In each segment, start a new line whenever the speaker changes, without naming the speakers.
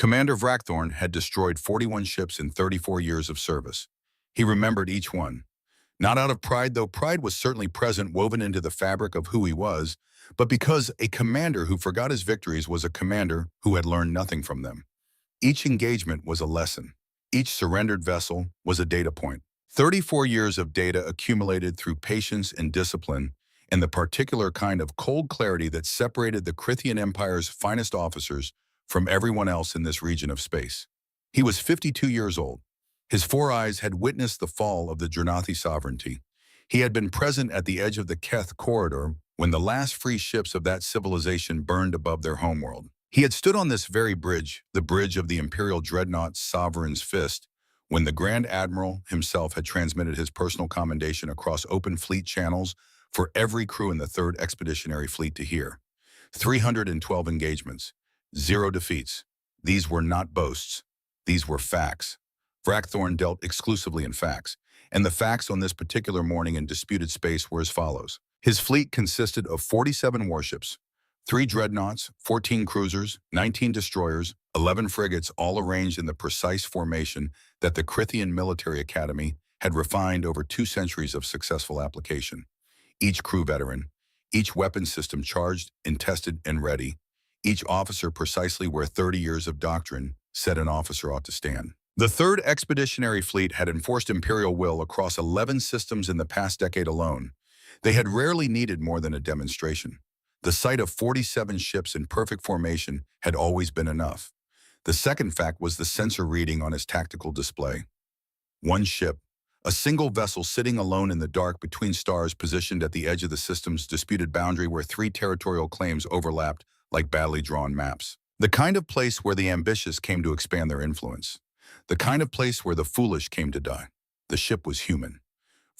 Commander Vrackthorn had destroyed 41 ships in 34 years of service. He remembered each one. Not out of pride, though pride was certainly present, woven into the fabric of who he was, but because a commander who forgot his victories was a commander who had learned nothing from them. Each engagement was a lesson. Each surrendered vessel was a data point. 34 years of data accumulated through patience and discipline, and the particular kind of cold clarity that separated the Krithian Empire's finest officers from everyone else in this region of space. He was 52 years old. His four eyes had witnessed the fall of the Dranathi sovereignty. He had been present at the edge of the Keth corridor when the last free ships of that civilization burned above their homeworld. He had stood on this very bridge, the bridge of the Imperial Dreadnought's Sovereign's Fist, when the Grand Admiral himself had transmitted his personal commendation across open fleet channels for every crew in the 3rd Expeditionary Fleet to hear. 312 engagements, 0 defeats. These were not boasts. These were facts. Vrackthorn dealt exclusively in facts, and the facts on this particular morning in disputed space were as follows. His fleet consisted of 47 warships, 3 dreadnoughts, 14 cruisers, 19 destroyers, 11 frigates, all arranged in the precise formation that the Krithian Military Academy had refined over 2 centuries of successful application. Each crew veteran, each weapon system charged and tested and ready, each officer precisely where 30 years of doctrine said an officer ought to stand. The 3rd Expeditionary Fleet had enforced Imperial will across 11 systems in the past decade alone. They had rarely needed more than a demonstration. The sight of 47 ships in perfect formation had always been enough. The second fact was the sensor reading on his tactical display. One ship, a single vessel sitting alone in the dark between stars positioned at the edge of the system's disputed boundary where 3 territorial claims overlapped like badly drawn maps. The kind of place where the ambitious came to expand their influence. The kind of place where the foolish came to die. The ship was human.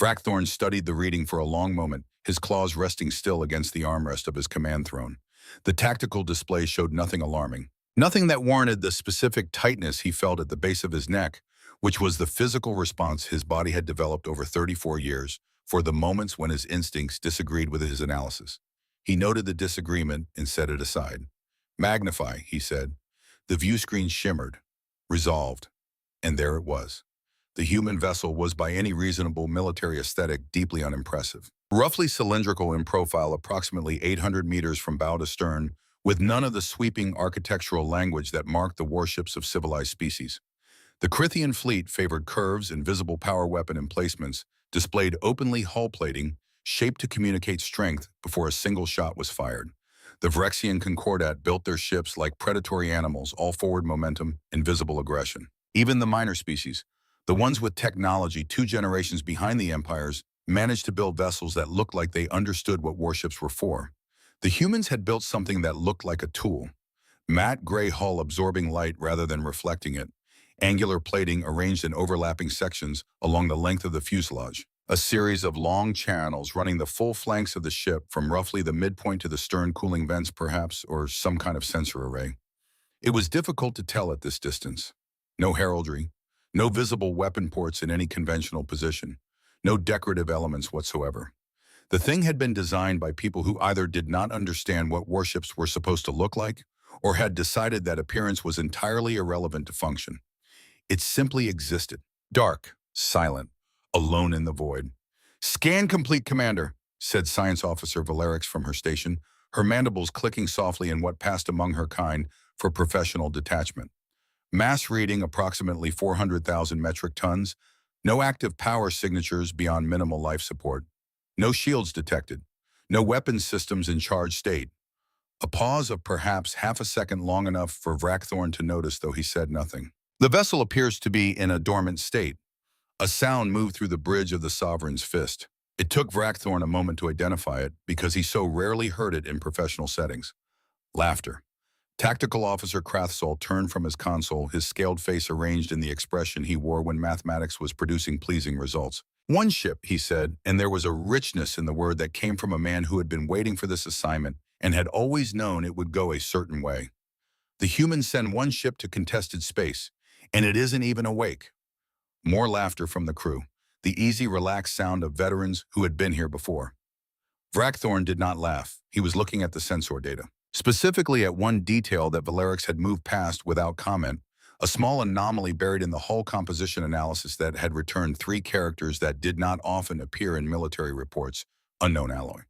Vrackthorn studied the reading for a long moment, his claws resting still against the armrest of his command throne. The tactical display showed nothing alarming. Nothing that warranted the specific tightness he felt at the base of his neck, which was the physical response his body had developed over 34 years for the moments when his instincts disagreed with his analysis. He noted the disagreement and set it aside. "Magnify," he said. The view screen shimmered, resolved, and there it was. The human vessel was by any reasonable military aesthetic deeply unimpressive. Roughly cylindrical in profile, approximately 800 meters from bow to stern, with none of the sweeping architectural language that marked the warships of civilized species. The Krithian fleet favored curves and visible power weapon emplacements, displayed openly hull plating, shaped to communicate strength before a single shot was fired. The Vrexian Concordat built their ships like predatory animals, all forward momentum and visible aggression. Even the minor species, the ones with technology 2 generations behind the empires, managed to build vessels that looked like they understood what warships were for. The humans had built something that looked like a tool. Matte gray hull absorbing light rather than reflecting it. Angular plating arranged in overlapping sections along the length of the fuselage. A series of long channels running the full flanks of the ship from roughly the midpoint to the stern cooling vents perhaps, or some kind of sensor array. It was difficult to tell at this distance. No heraldry, no visible weapon ports in any conventional position, no decorative elements whatsoever. The thing had been designed by people who either did not understand what warships were supposed to look like, or had decided that appearance was entirely irrelevant to function. It simply existed, dark, silent, alone in the void. "Scan complete, Commander," said Science Officer Valerix from her station, her mandibles clicking softly in what passed among her kind for professional detachment. Mass reading approximately 400,000 metric tons, no active power signatures beyond minimal life support, no shields detected, no weapons systems in charge state. A pause of perhaps half a second, long enough for Vrackthorn to notice, though he said nothing. "The vessel appears to be in a dormant state." A sound moved through the bridge of the Sovereign's Fist. It took Vrackthorn a moment to identify it because he so rarely heard it in professional settings. Laughter. Tactical Officer Krathsol turned from his console, his scaled face arranged in the expression he wore when mathematics was producing pleasing results. "One ship," he said, and there was a richness in the word that came from a man who had been waiting for this assignment and had always known it would go a certain way. "The humans send one ship to contested space, and it isn't even awake." More laughter from the crew, the easy, relaxed sound of veterans who had been here before. Vrackthorn did not laugh. He was looking at the sensor data. specifically at one detail that Valerix had moved past without comment, a small anomaly buried in the hull composition analysis that had returned three characters that did not often appear in military reports: unknown alloy.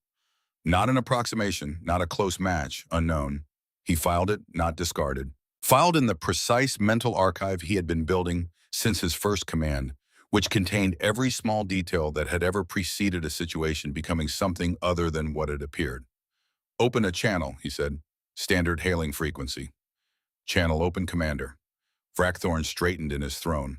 Not an approximation, not a close match, unknown. He filed it, not discarded. Filed in the precise mental archive he had been building since his first command, which contained every small detail that had ever preceded a situation becoming something other than what it appeared. Open a channel, he said. Standard hailing frequency. Channel open, Commander. Vrackthorn straightened in his throne.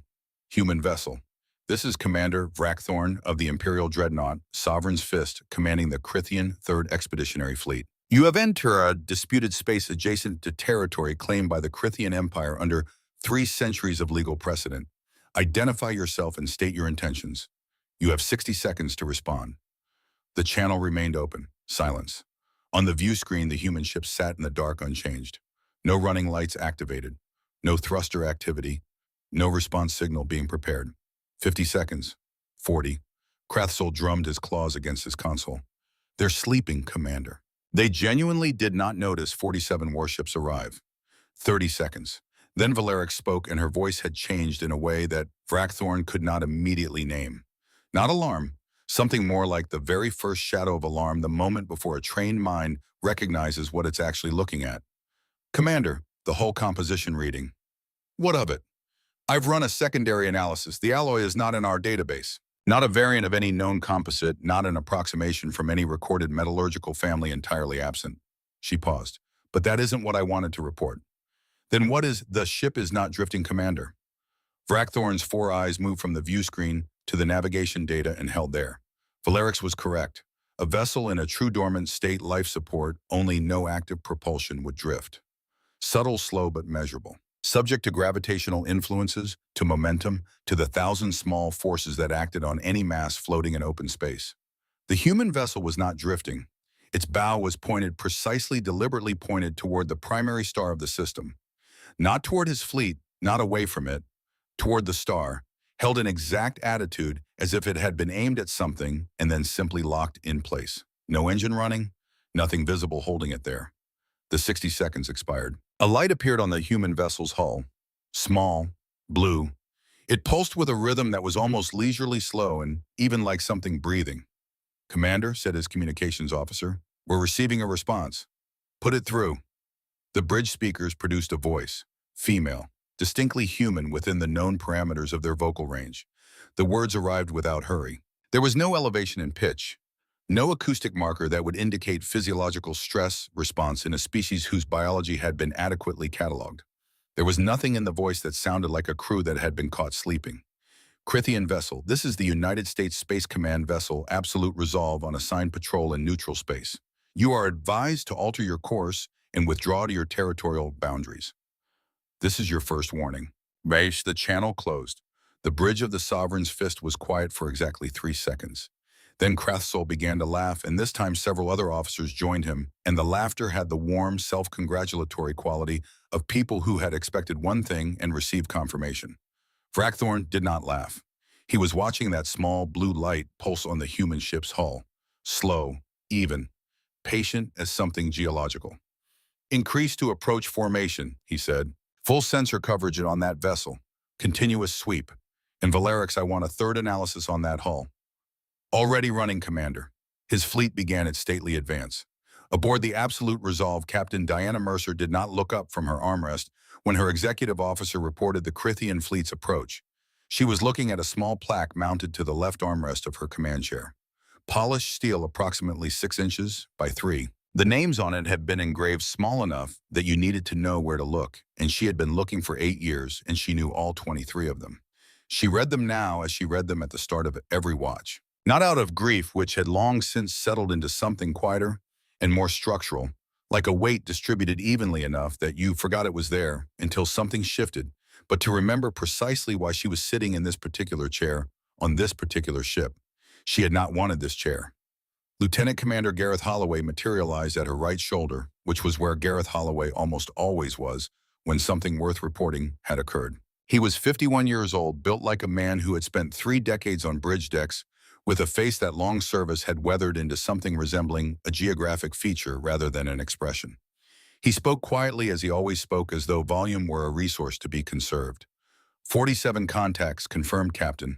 Human vessel. This is Commander Vrackthorn of the Imperial Dreadnought, Sovereign's Fist, commanding the Crithian 3rd Expeditionary Fleet. You have entered a disputed space adjacent to territory claimed by the Crithian Empire under 3 centuries of legal precedent. Identify yourself and state your intentions. You have 60 seconds to respond. The channel remained open. Silence. On the view screen, the human ship sat in the dark unchanged. No running lights activated. No thruster activity. No response signal being prepared. 50 seconds. 40. Krathsol drummed his claws against his console. They're sleeping, Commander. They genuinely did not notice 47 warships arrive. 30 seconds. Then Valerix spoke, and her voice had changed in a way that Vrackthorn could not immediately name. Not alarm. Something more like the very first shadow of alarm, the moment before a trained mind recognizes what it's actually looking at. Commander, the hull composition reading. What of it? I've run a secondary analysis. The alloy is not in our database. Not a variant of any known composite, not an approximation from any recorded metallurgical family, entirely absent. She paused. But that isn't what I wanted to report. Then what is the ship is not drifting, Commander? Vrackthorn's 4 eyes moved from the view screen to the navigation data and held there. Valerix was correct. A vessel in a true dormant state, life support, only no active propulsion, would drift. Subtle, slow, but measurable. Subject to gravitational influences, to momentum, to the 1,000 small forces that acted on any mass floating in open space. The human vessel was not drifting. Its bow was pointed precisely, deliberately pointed toward the primary star of the system. Not toward his fleet, not away from it, toward the star, held an exact attitude as if it had been aimed at something and then simply locked in place. No engine running, nothing visible holding it there. The 60 seconds expired. A light appeared on the human vessel's hull. Small, blue. It pulsed with a rhythm that was almost leisurely slow and even like something breathing. Commander, said his communications officer, we're receiving a response. Put it through. The bridge speakers produced a voice, female, distinctly human within the known parameters of their vocal range. The words arrived without hurry. There was no elevation in pitch, no acoustic marker that would indicate physiological stress response in a species whose biology had been adequately cataloged. There was nothing in the voice that sounded like a crew that had been caught sleeping. Crithian vessel, this is the United States Space Command vessel, Absolute Resolve, on assigned patrol in neutral space. You are advised to alter your course and withdraw to your territorial boundaries. This is your first warning. Base, the channel closed. The bridge of the Sovereign's Fist was quiet for exactly 3 seconds. Then Krathsol began to laugh, and this time several other officers joined him, and the laughter had the warm, self-congratulatory quality of people who had expected one thing and received confirmation. Vrackthorn did not laugh. He was watching that small blue light pulse on the human ship's hull. Slow, even, patient as something geological. Increase to approach formation, he said. Full sensor coverage on that vessel. Continuous sweep. And Valerix, I want a third analysis on that hull. Already running, Commander. His fleet began its stately advance. Aboard the Absolute Resolve, Captain Diana Mercer did not look up from her armrest when her executive officer reported the Crithian fleet's approach. She was looking at a small plaque mounted to the left armrest of her command chair. Polished steel approximately 6 inches by 3. The names on it had been engraved small enough that you needed to know where to look, and she had been looking for 8 years, and she knew all 23 of them. She read them now as she read them at the start of every watch. Not out of grief, which had long since settled into something quieter and more structural, like a weight distributed evenly enough that you forgot it was there until something shifted, but to remember precisely why she was sitting in this particular chair on this particular ship. She had not wanted this chair. Lieutenant Commander Gareth Holloway materialized at her right shoulder, which was where Gareth Holloway almost always was when something worth reporting had occurred. He was 51 years old, built like a man who had spent 3 decades on bridge decks, with a face that long service had weathered into something resembling a geographic feature rather than an expression. He spoke quietly as he always spoke, as though volume were a resource to be conserved. 47 contacts confirmed, Captain.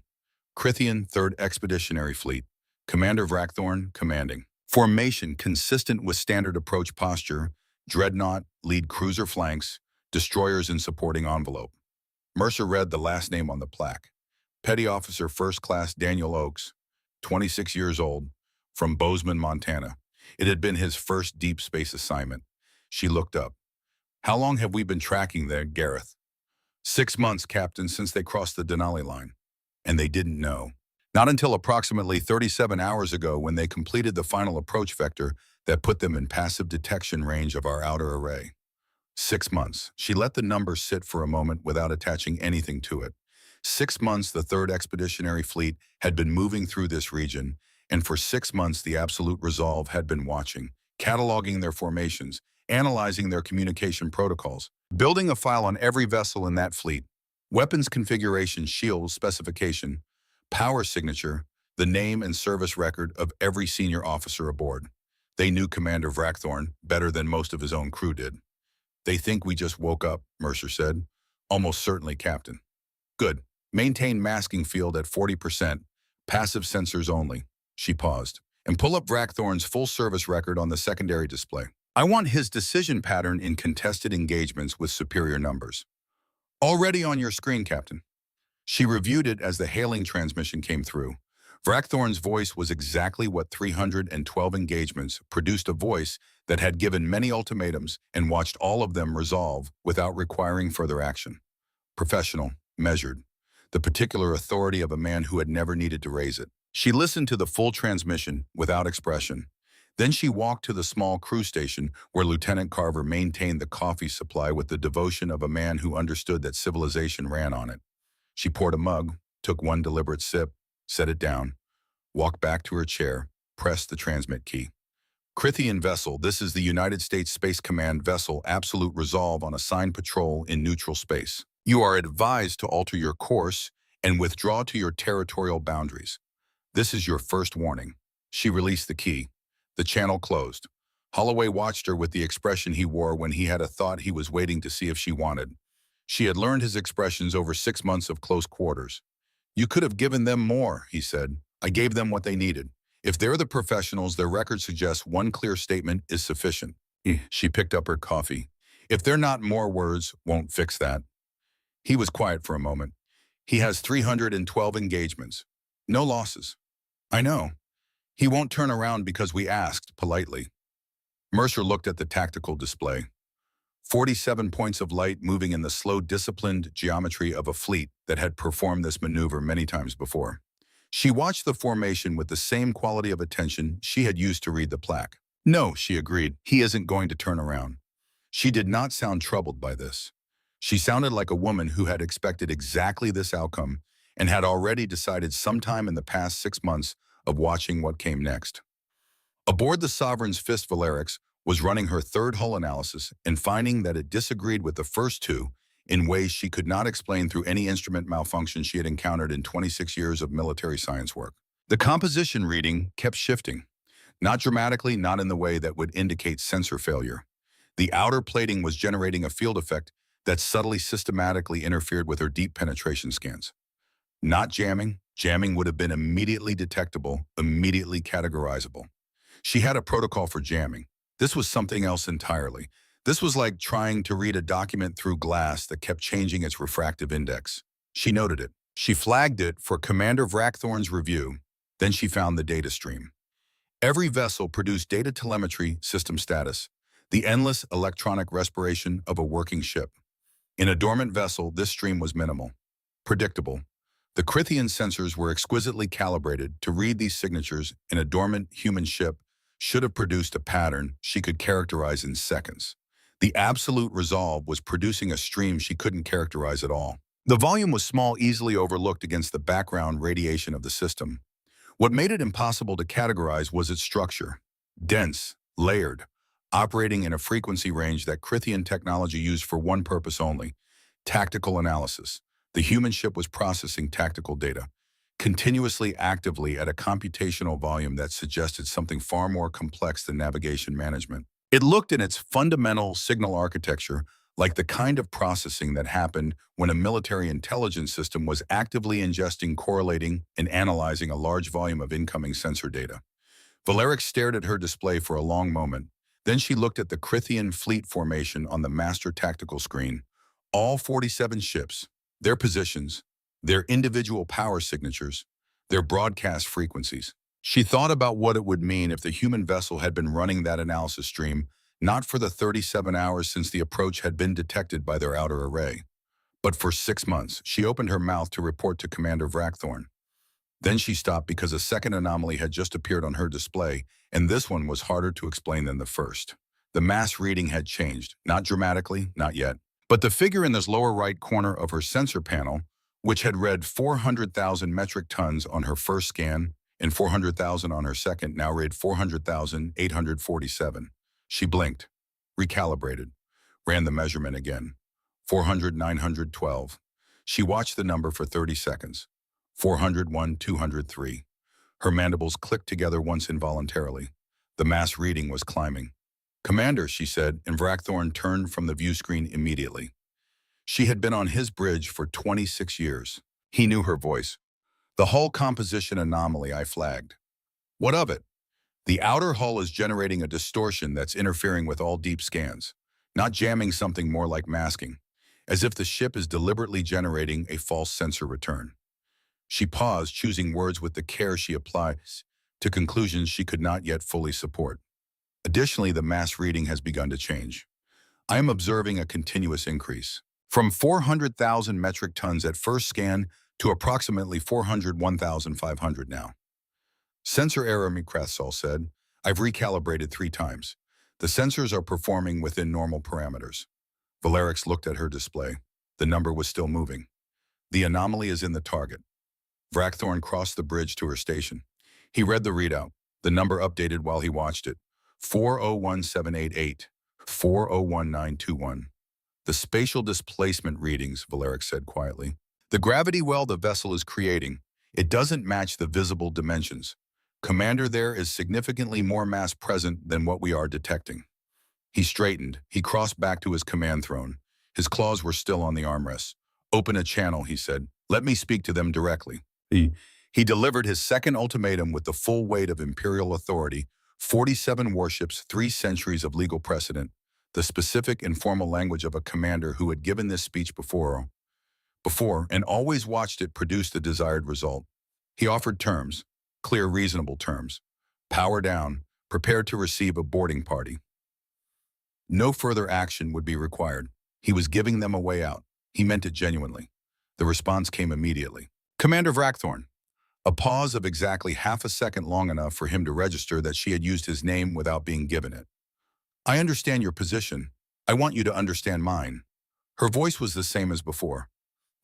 Krithian 3rd Expeditionary Fleet. Commander Vrackthorn, commanding. Formation consistent with standard approach posture, dreadnought, lead cruiser flanks, destroyers in supporting envelope. Mercer read the last name on the plaque. Petty Officer First Class Daniel Oakes, 26 years old, from Bozeman, Montana. It had been his first deep space assignment. She looked up. How long have we been tracking there, Gareth? 6 months, Captain, since they crossed the Denali line. And they didn't know. Not until approximately 37 hours ago, when they completed the final approach vector that put them in passive detection range of our outer array. 6 months. She let the number sit for a moment without attaching anything to it. 6 months the 3rd Expeditionary Fleet had been moving through this region, and for 6 months the Absolute Resolve had been watching, cataloging their formations, analyzing their communication protocols, building a file on every vessel in that fleet, weapons configuration, shield specification, power signature, the name and service record of every senior officer aboard. They knew Commander Vrackthorn better than most of his own crew did. They think we just woke up, Mercer said. Almost certainly, Captain. Good. Maintain masking field at 40%, passive sensors only. She paused. And pull up Vrackthorn's full service record on the secondary display. I want his decision pattern in contested engagements with superior numbers. Already on your screen, Captain. She reviewed it as the hailing transmission came through. Vrackthorn's voice was exactly what 312 engagements produced, a voice that had given many ultimatums and watched all of them resolve without requiring further action. Professional, measured, the particular authority of a man who had never needed to raise it. She listened to the full transmission without expression. Then she walked to the small crew station where Lieutenant Carver maintained the coffee supply with the devotion of a man who understood that civilization ran on it. She poured a mug, took one deliberate sip, set it down, walked back to her chair, pressed the transmit key. Krithian vessel, this is the United States Space Command vessel Absolute Resolve on assigned patrol in neutral space. You are advised to alter your course and withdraw to your territorial boundaries. This is your first warning. She released the key. The channel closed. Holloway watched her with the expression he wore when he had a thought he was waiting to see if she wanted. She had learned his expressions over 6 months of close quarters. You could have given them more, he said. I gave them what they needed. If they're the professionals, their record suggests one clear statement is sufficient. She picked up her coffee. If they're not, more words won't fix that. He was quiet for a moment. He has 312 engagements. No losses. I know. He won't turn around because we asked, politely. Mercer looked at the tactical display. 47 points of light moving in the slow, disciplined geometry of a fleet that had performed this maneuver many times before. She watched the formation with the same quality of attention she had used to read the plaque. No, she agreed, he isn't going to turn around. She did not sound troubled by this. She sounded like a woman who had expected exactly this outcome and had already decided sometime in the past 6 months of watching what came next. Aboard the Sovereign's Fist, Valerix was running her third hull analysis and finding that it disagreed with the first two in ways she could not explain through any instrument malfunction she had encountered in 26 years of military science work. The composition reading kept shifting, not dramatically, not in the way that would indicate sensor failure. The outer plating was generating a field effect that subtly, systematically interfered with her deep penetration scans. Not jamming. Jamming would have been immediately detectable, immediately categorizable. She had a protocol for jamming. This was something else entirely. This was like trying to read a document through glass that kept changing its refractive index. She noted it. She flagged it for Commander Vrackthorn's review. Then she found the data stream. Every vessel produced data telemetry system status, the endless electronic respiration of a working ship. In a dormant vessel, this stream was minimal, predictable. The Krithian sensors were exquisitely calibrated to read these signatures in a dormant human ship should have produced a pattern she could characterize in seconds. The Absolute Resolve was producing a stream she couldn't characterize at all. The volume was small, easily overlooked against the background radiation of the system. What made it impossible to categorize was its structure. Dense, layered, operating in a frequency range that Krithian technology used for one purpose only: tactical analysis. The human ship was processing tactical data, continuously, actively, at a computational volume that suggested something far more complex than navigation management. It looked in its fundamental signal architecture like the kind of processing that happened when a military intelligence system was actively ingesting, correlating, and analyzing a large volume of incoming sensor data. Valeric stared at her display for a long moment. Then she looked at the Crithian fleet formation on the master tactical screen. All 47 ships, their positions, their individual power signatures, their broadcast frequencies. She thought about what it would mean if the human vessel had been running that analysis stream, not for the 37 hours since the approach had been detected by their outer array, but for 6 months. She opened her mouth to report to Commander Vrackthorn. Then she stopped because a second anomaly had just appeared on her display, and this one was harder to explain than the first. The mass reading had changed, not dramatically, not yet. But the figure in this lower right corner of her sensor panel, which had read 400,000 metric tons on her first scan and 400,000 on her second, now read 400,847. She blinked, recalibrated, ran the measurement again. 400,912. She watched the number for 30 seconds. 401,203. Her mandibles clicked together once involuntarily. The mass reading was climbing. "Commander," she said, and Vrackthorn turned from the view screen immediately. She had been on his bridge for 26 years. He knew her voice. "The hull composition anomaly I flagged." "What of it?" "The outer hull is generating a distortion that's interfering with all deep scans, not jamming, something more like masking, as if the ship is deliberately generating a false sensor return." She paused, choosing words with the care she applies to conclusions she could not yet fully support. "Additionally, the mass reading has begun to change. I am observing a continuous increase. From 400,000 metric tons at first scan to approximately 401,500 now." "Sensor error," Mikrathsal said. "I've recalibrated 3 times. The sensors are performing within normal parameters." Valerix looked at her display. The number was still moving. "The anomaly is in the target." Vrackthorn crossed the bridge to her station. He read the readout. The number updated while he watched it. 401,788, 401,921. "The spatial displacement readings," Valeric said quietly. "The gravity well the vessel is creating. It doesn't match the visible dimensions. Commander, there is significantly more mass present than what we are detecting." He straightened. He crossed back to his command throne. His claws were still on the armrests. "Open a channel," he said. "Let me speak to them directly." He delivered his second ultimatum with the full weight of imperial authority: 47 warships, 3 centuries of legal precedent, the specific informal language of a commander who had given this speech before, and always watched it produce the desired result. He offered terms, clear, reasonable terms. Power down, prepared to receive a boarding party. No further action would be required. He was giving them a way out. He meant it genuinely. The response came immediately. "Commander Vrackthorn." A pause of exactly half a second, long enough for him to register that she had used his name without being given it. "I understand your position. I want you to understand mine." Her voice was the same as before.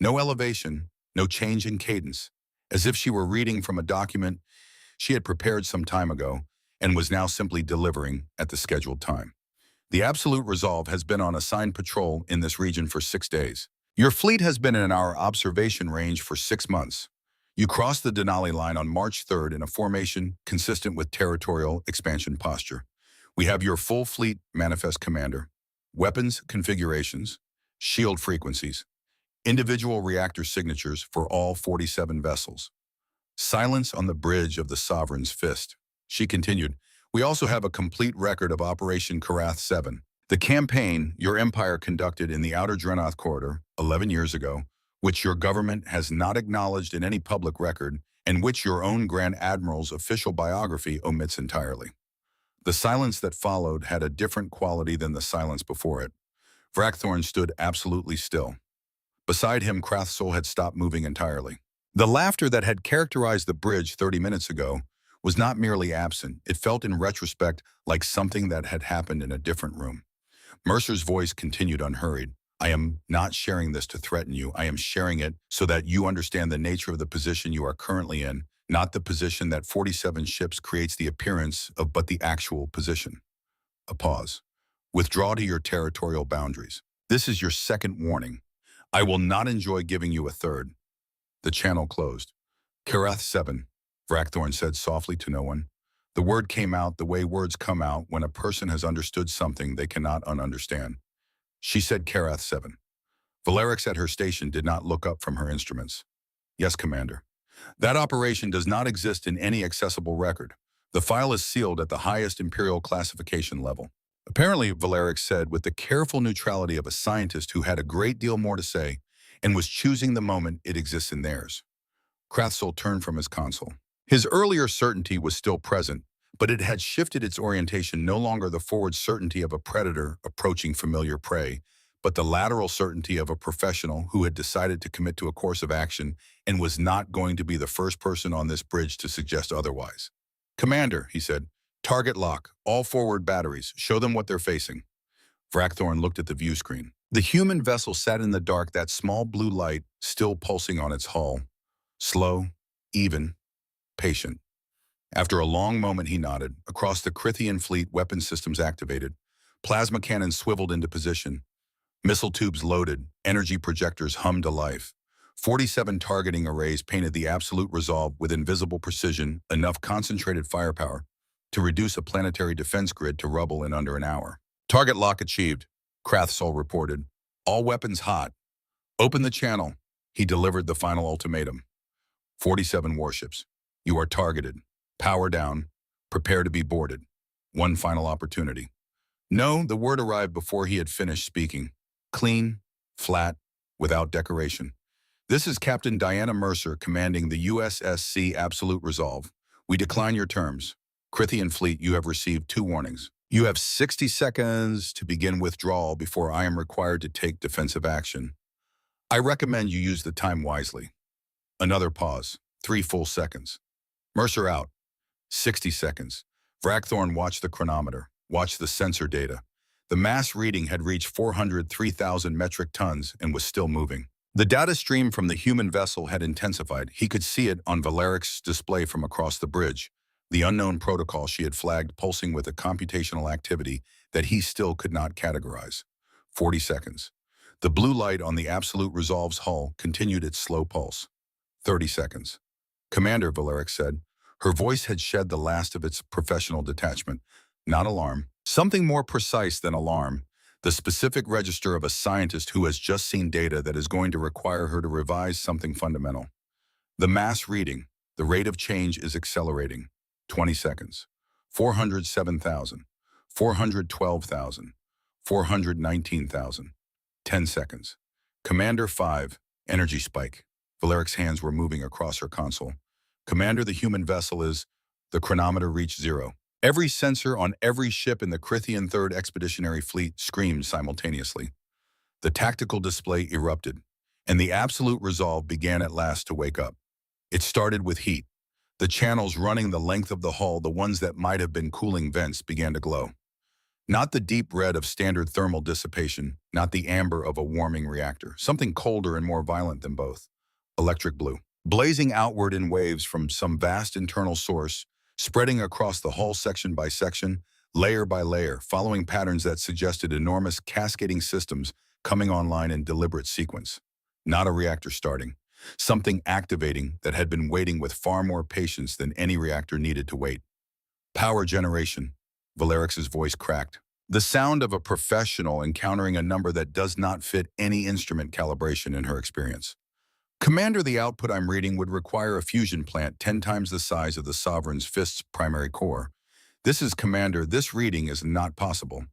No elevation, no change in cadence, as if she were reading from a document she had prepared some time ago and was now simply delivering at the scheduled time. "The absolute resolve has been on assigned patrol in this region for 6 days. Your fleet has been in our observation range for 6 months. You crossed the Denali line on March 3rd in a formation consistent with territorial expansion posture. We have your full fleet manifest, Commander. Weapons configurations, shield frequencies, individual reactor signatures for all 47 vessels." Silence on the bridge of the Sovereign's fist. She continued, "We also have a complete record of Operation Karath 7. The campaign your empire conducted in the Outer Drenath Corridor 11 years ago, which your government has not acknowledged in any public record, and which your own Grand Admiral's official biography omits entirely." The silence that followed had a different quality than the silence before it. Vrackthorn stood absolutely still. Beside him, Krathsol had stopped moving entirely. The laughter that had characterized the bridge 30 minutes ago was not merely absent. It felt in retrospect like something that had happened in a different room. Mercer's voice continued unhurried. "I am not sharing this to threaten you. I am sharing it so that you understand the nature of the position you are currently in, not the position that 47 ships creates the appearance of, but the actual position." A pause. "Withdraw to your territorial boundaries. This is your second warning. I will not enjoy giving you a third." The channel closed. "Karath 7, Vrackthorn said softly to no one. The word came out the way words come out when a person has understood something they cannot ununderstand. She said Karath 7. Valerix at her station did not look up from her instruments. Yes, Commander. That operation does not exist in any accessible record. The file is sealed at the highest Imperial classification level. Apparently, Valerix said with the careful neutrality of a scientist who had a great deal more to say and was choosing the moment it exists in theirs. Krathsol turned from his console. His earlier certainty was still present, but it had shifted its orientation, no longer the forward certainty of a predator approaching familiar prey, but the lateral certainty of a professional who had decided to commit to a course of action and was not going to be the first person on this bridge to suggest otherwise. Commander, he said, target lock, all forward batteries, show them what they're facing. Vrackthorn looked at the view screen. The human vessel sat in the dark, that small blue light still pulsing on its hull. Slow, even, patient. After a long moment, he nodded. Across the Crithian fleet, weapon systems activated. Plasma cannons swiveled into position. Missile tubes loaded. Energy projectors hummed to life. 47 targeting arrays painted the absolute resolve with invisible precision, enough concentrated firepower to reduce a planetary defense grid to rubble in under an hour. Target lock achieved, Krathsol reported. All weapons hot. Open the channel. He delivered the final ultimatum. 47 warships. You are targeted. Power down. Prepare to be boarded. One final opportunity. No, the word arrived before he had finished speaking. Clean, flat, without decoration. This is Captain Diana Mercer commanding the USSC Absolute Resolve. We decline your terms. Crithian fleet, you have received 2 warnings. You have 60 seconds to begin withdrawal before I am required to take defensive action. I recommend you use the time wisely. Another pause. 3 full seconds. Mercer out. 60 seconds. Vrackthorn watched the chronometer, watched the sensor data. The mass reading had reached 403,000 metric tons and was still moving. The data stream from the human vessel had intensified. He could see it on Valerix's display from across the bridge. The unknown protocol she had flagged pulsing with a computational activity that he still could not categorize. 40 seconds. The blue light on the Absolute Resolve's hull continued its slow pulse. 30 seconds. Commander, Valerix said. Her voice had shed the last of its professional detachment. Not alarm. Something more precise than alarm. The specific register of a scientist who has just seen data that is going to require her to revise something fundamental. The mass reading, the rate of change is accelerating. 20 seconds. 407,000. 412,000. 419,000. 10 seconds. Commander 5, energy spike. Valerix's hands were moving across her console. Commander, the human vessel is... The chronometer reached 0. Every sensor on every ship in the Crithian 3rd Expeditionary Fleet screamed simultaneously. The tactical display erupted, and the Absolute Resolve began at last to wake up. It started with heat. The channels running the length of the hull, the ones that might have been cooling vents, began to glow. Not the deep red of standard thermal dissipation, not the amber of a warming reactor, something colder and more violent than both. Electric blue. Blazing outward in waves from some vast internal source, spreading across the hull section by section, layer by layer, following patterns that suggested enormous cascading systems coming online in deliberate sequence. Not a reactor starting. Something activating that had been waiting with far more patience than any reactor needed to wait. Power generation. Valerix's voice cracked. The sound of a professional encountering a number that does not fit any instrument calibration in her experience. Commander, the output I'm reading would require a fusion plant 10 times the size of the Sovereign's Fist's primary core. This is Commander, this reading is not possible.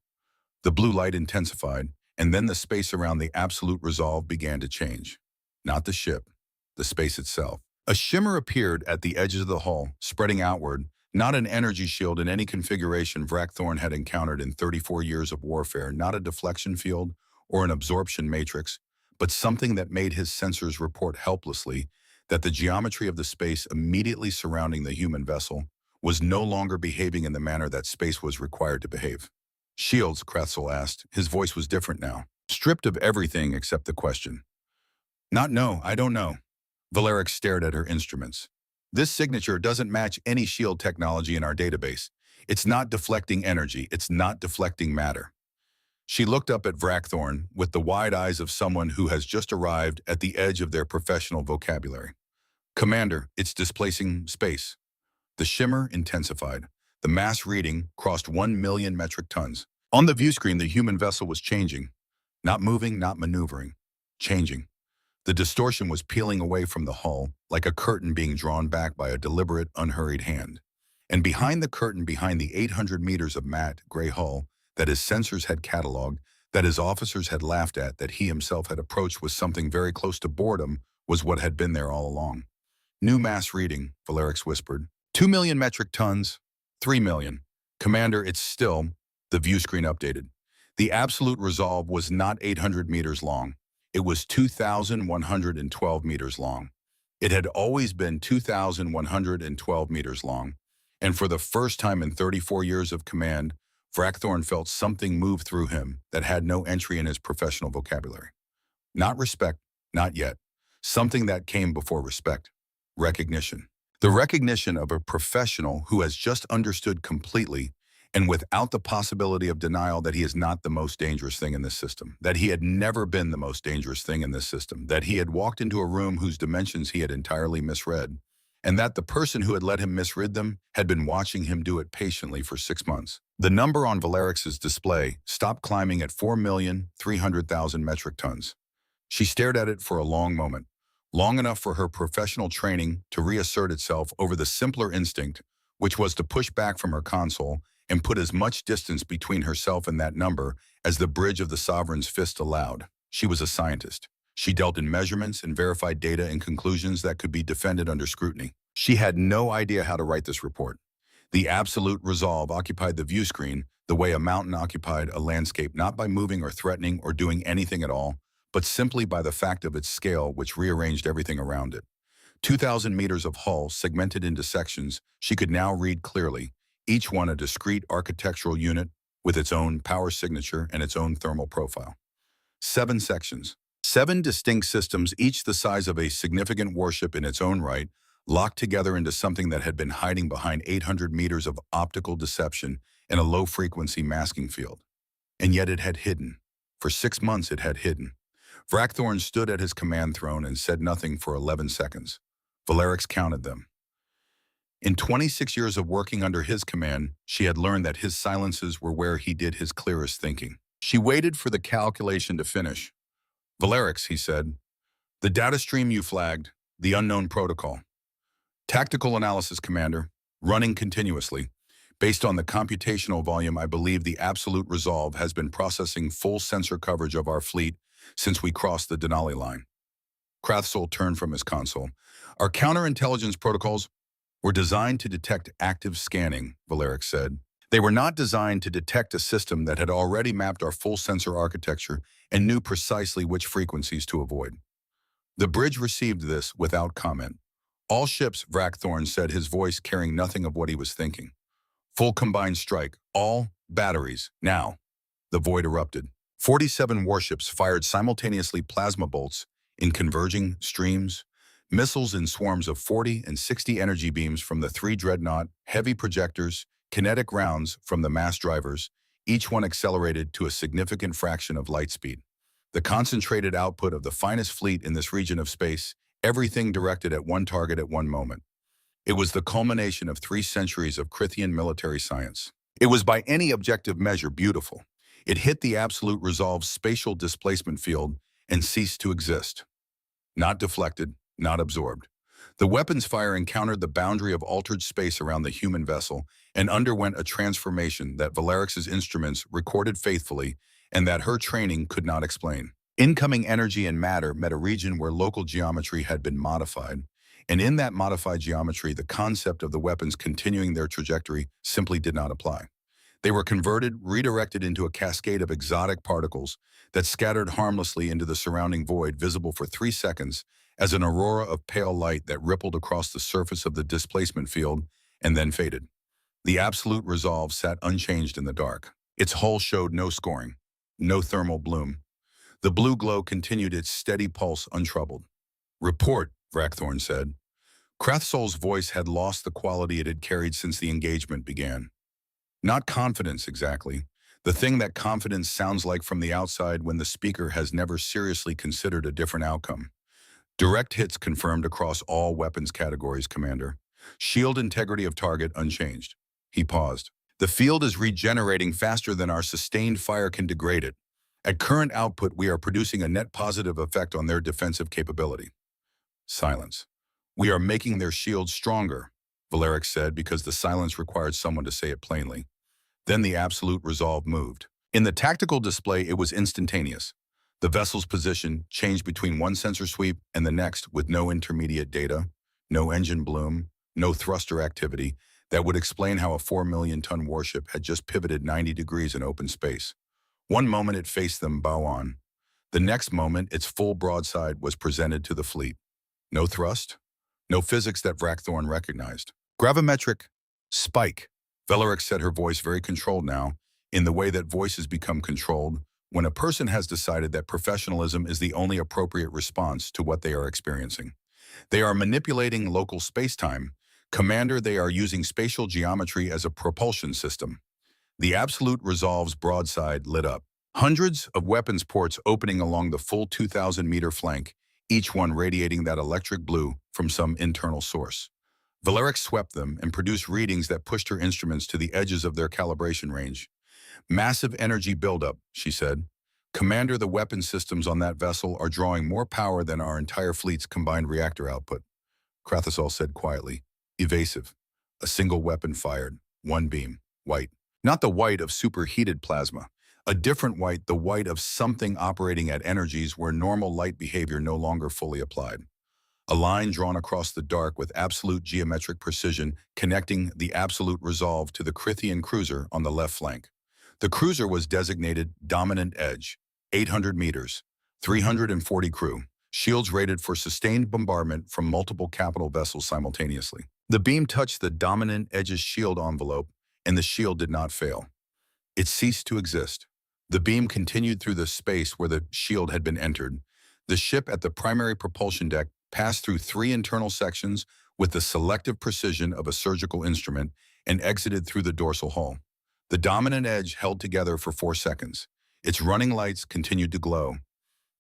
The blue light intensified, and then the space around the Absolute Resolve began to change. Not the ship, the space itself. A shimmer appeared at the edges of the hull, spreading outward, not an energy shield in any configuration Vrackthorn had encountered in 34 years of warfare, not a deflection field or an absorption matrix, but something that made his sensors report helplessly that the geometry of the space immediately surrounding the human vessel was no longer behaving in the manner that space was required to behave. Shields, Krathsol asked. His voice was different now, stripped of everything except the question. No, I don't know. Valerix stared at her instruments. This signature doesn't match any shield technology in our database. It's not deflecting energy. It's not deflecting matter. She looked up at Vrackthorn with the wide eyes of someone who has just arrived at the edge of their professional vocabulary. Commander, it's displacing space. The shimmer intensified. The mass reading crossed 1 million metric tons. On the view screen, the human vessel was changing. Not moving, not maneuvering. Changing. The distortion was peeling away from the hull, like a curtain being drawn back by a deliberate, unhurried hand. And behind the curtain, behind the 800 meters of matte, gray hull that his sensors had cataloged, that his officers had laughed at, that he himself had approached with something very close to boredom, was what had been there all along. New mass reading, Valerix whispered. 2 million metric tons. 3 million. Commander, it's still. The view screen updated. The absolute resolve was not 800 meters long. It was 2,112 meters long. It had always been 2,112 meters long. And for the first time in 34 years of command, Vrackthorn felt something move through him that had no entry in his professional vocabulary. Not respect, not yet. Something that came before respect. Recognition. The recognition of a professional who has just understood completely and without the possibility of denial that he is not the most dangerous thing in this system, that he had never been the most dangerous thing in this system, that he had walked into a room whose dimensions he had entirely misread, and that the person who had let him misread them had been watching him do it patiently for 6 months. The number on Valerix's display stopped climbing at 4,300,000 metric tons. She stared at it for a long moment, long enough for her professional training to reassert itself over the simpler instinct, which was to push back from her console and put as much distance between herself and that number as the bridge of the sovereign's fist allowed. She was a scientist. She dealt in measurements and verified data and conclusions that could be defended under scrutiny. She had no idea how to write this report. The absolute resolve occupied the view screen the way a mountain occupied a landscape, not by moving or threatening or doing anything at all, but simply by the fact of its scale, which rearranged everything around it. 2,000 meters of hull segmented into sections she could now read clearly, each one a discrete architectural unit with its own power signature and its own thermal profile. 7 sections. 7 distinct systems, each the size of a significant warship in its own right, locked together into something that had been hiding behind 800 meters of optical deception and a low-frequency masking field. And yet it had hidden. For 6 months it had hidden. Vrackthorn stood at his command throne and said nothing for 11 seconds. Valerix counted them. In 26 years of working under his command, she had learned that his silences were where he did his clearest thinking. She waited for the calculation to finish. Valerix, he said, the data stream you flagged, the unknown protocol. Tactical analysis, Commander, running continuously. Based on the computational volume, I believe the absolute resolve has been processing full sensor coverage of our fleet since we crossed the Denali line. Krathsol turned from his console. Our counterintelligence protocols were designed to detect active scanning, Valerix said. They were not designed to detect a system that had already mapped our full sensor architecture and knew precisely which frequencies to avoid. The bridge received this without comment. All ships, Vrackthorn said, his voice carrying nothing of what he was thinking. Full combined strike. All batteries. Now. The void erupted. 47 warships fired simultaneously plasma bolts in converging streams, missiles in swarms of 40 and 60 energy beams from the 3 dreadnought, heavy projectors, kinetic rounds from the mass drivers, each one accelerated to a significant fraction of light speed. The concentrated output of the finest fleet in this region of space, everything directed at one target at one moment. It was the culmination of 3 centuries of Krithian military science. It was by any objective measure beautiful. It hit the absolute resolve spatial displacement field and ceased to exist. Not deflected, not absorbed. The weapons fire encountered the boundary of altered space around the human vessel and underwent a transformation that Valerix's instruments recorded faithfully and that her training could not explain. Incoming energy and matter met a region where local geometry had been modified, and in that modified geometry, the concept of the weapons continuing their trajectory simply did not apply. They were converted, redirected into a cascade of exotic particles that scattered harmlessly into the surrounding void, visible for 3 seconds as an aurora of pale light that rippled across the surface of the displacement field and then faded. The absolute resolve sat unchanged in the dark. Its hull showed no scoring, no thermal bloom. The blue glow continued its steady pulse untroubled. Report, Vrackthorn said. Krathsol's voice had lost the quality it had carried since the engagement began. Not confidence, exactly. The thing that confidence sounds like from the outside when the speaker has never seriously considered a different outcome. Direct hits confirmed across all weapons categories, Commander. Shield integrity of target unchanged. He paused. The field is regenerating faster than our sustained fire can degrade it. At current output, we are producing a net positive effect on their defensive capability. Silence. We are making their shields stronger, Valeric said, because the silence required someone to say it plainly. Then the absolute resolve moved. In the tactical display, it was instantaneous. The vessel's position changed between one sensor sweep and the next with no intermediate data, no engine bloom, no thruster activity that would explain how a 4 million-ton warship had just pivoted 90 degrees in open space. One moment it faced them bow on. The next moment, its full broadside was presented to the fleet. No thrust, no physics that Vrackthorn recognized. Gravimetric spike. Valeric said, her voice very controlled now, in the way that voices become controlled when a person has decided that professionalism is the only appropriate response to what they are experiencing. They are manipulating local space-time. Commander, they are using spatial geometry as a propulsion system. The absolute resolve's broadside lit up. Hundreds of weapons ports opening along the full 2,000-meter flank, each one radiating that electric blue from some internal source. Valeric swept them and produced readings that pushed her instruments to the edges of their calibration range. Massive energy buildup, she said. Commander, the weapon systems on that vessel are drawing more power than our entire fleet's combined reactor output. Krathasol said quietly. Evasive. A single weapon fired. One beam. White. Not the white of superheated plasma. A different white, the white of something operating at energies where normal light behavior no longer fully applied. A line drawn across the dark with absolute geometric precision connecting the absolute resolve to the Crithian cruiser on the left flank. The cruiser was designated Dominant Edge, 800 meters, 340 crew, shields rated for sustained bombardment from multiple capital vessels simultaneously. The beam touched the Dominant Edge's shield envelope, and the shield did not fail. It ceased to exist. The beam continued through the space where the shield had been entered. The ship at the primary propulsion deck passed through 3 internal sections with the selective precision of a surgical instrument and exited through the dorsal hull. The Dominant Edge held together for 4 seconds. Its running lights continued to glow.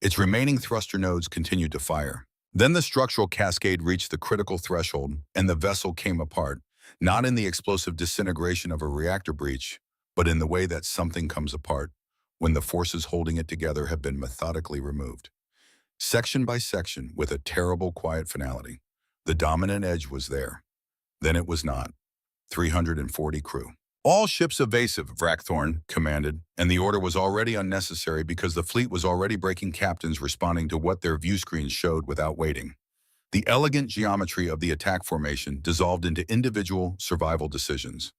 Its remaining thruster nodes continued to fire. Then the structural cascade reached the critical threshold, and the vessel came apart, not in the explosive disintegration of a reactor breach, but in the way that something comes apart when the forces holding it together have been methodically removed. Section by section, with a terrible quiet finality, the Dominant Edge was there. Then it was not. 340 crew. All ships evasive, Vrackthorn commanded, and the order was already unnecessary because the fleet was already breaking captains responding to what their view screens showed without waiting. The elegant geometry of the attack formation dissolved into individual survival decisions.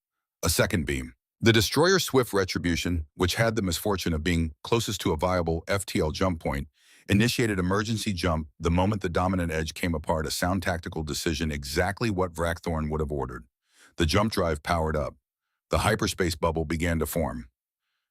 A second beam. The destroyer Swift Retribution, which had the misfortune of being closest to a viable FTL jump point, initiated emergency jump the moment the Dominant Edge came apart, a sound tactical decision exactly what Vrackthorn would have ordered. The jump drive powered up. The hyperspace bubble began to form.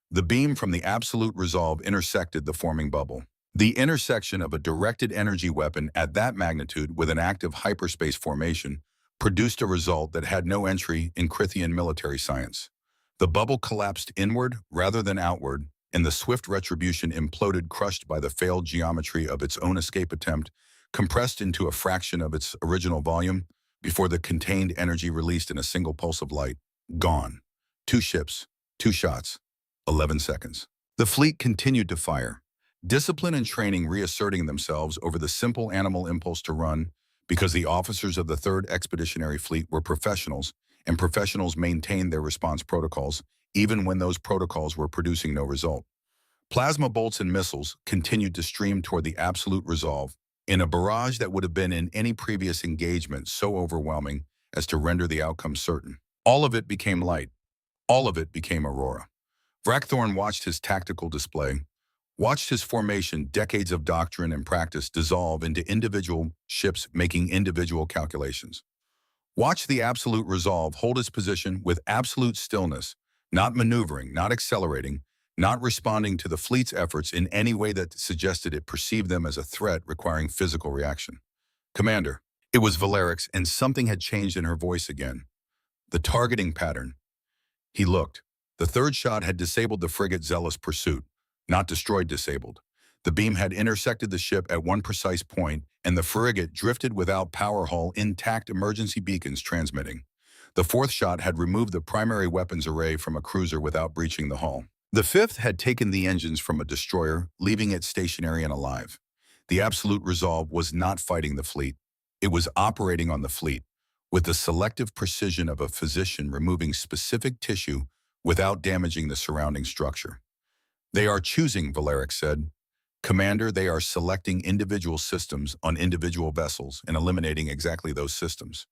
The beam from the absolute resolve intersected the forming bubble. The intersection of a directed energy weapon at that magnitude with an active hyperspace formation produced a result that had no entry in Crithian military science. The bubble collapsed inward rather than outward, and the Swift Retribution imploded, crushed by the failed geometry of its own escape attempt, compressed into a fraction of its original volume before the contained energy released in a single pulse of light. Gone. 2 ships, 2 shots, 11 seconds. The fleet continued to fire, discipline and training reasserting themselves over the simple animal impulse to run because the officers of the 3rd Expeditionary Fleet were professionals, and professionals maintained their response protocols even when those protocols were producing no result. Plasma bolts and missiles continued to stream toward the absolute resolve in a barrage that would have been in any previous engagement so overwhelming as to render the outcome certain. All of it became light. All of it became Aurora. Vrackthorn watched his tactical display, watched his formation, decades of doctrine and practice dissolve into individual ships making individual calculations. Watched the absolute resolve hold its position with absolute stillness, not maneuvering, not accelerating, not responding to the fleet's efforts in any way that suggested it perceived them as a threat requiring physical reaction. Commander, it was Valeric's, and something had changed in her voice again. The targeting pattern. He looked. The 3rd shot had disabled the frigate Zealous Pursuit, not destroyed disabled. The beam had intersected the ship at one precise point, and the frigate drifted without power hull, intact, emergency beacons transmitting. The fourth shot had removed the primary weapons array from a cruiser without breaching the hull. The fifth had taken the engines from a destroyer, leaving it stationary and alive. The absolute resolve was not fighting the fleet. It was operating on the fleet, with the selective precision of a physician removing specific tissue without damaging the surrounding structure. They are choosing, Valeric said. Commander, they are selecting individual systems on individual vessels and eliminating exactly those systems.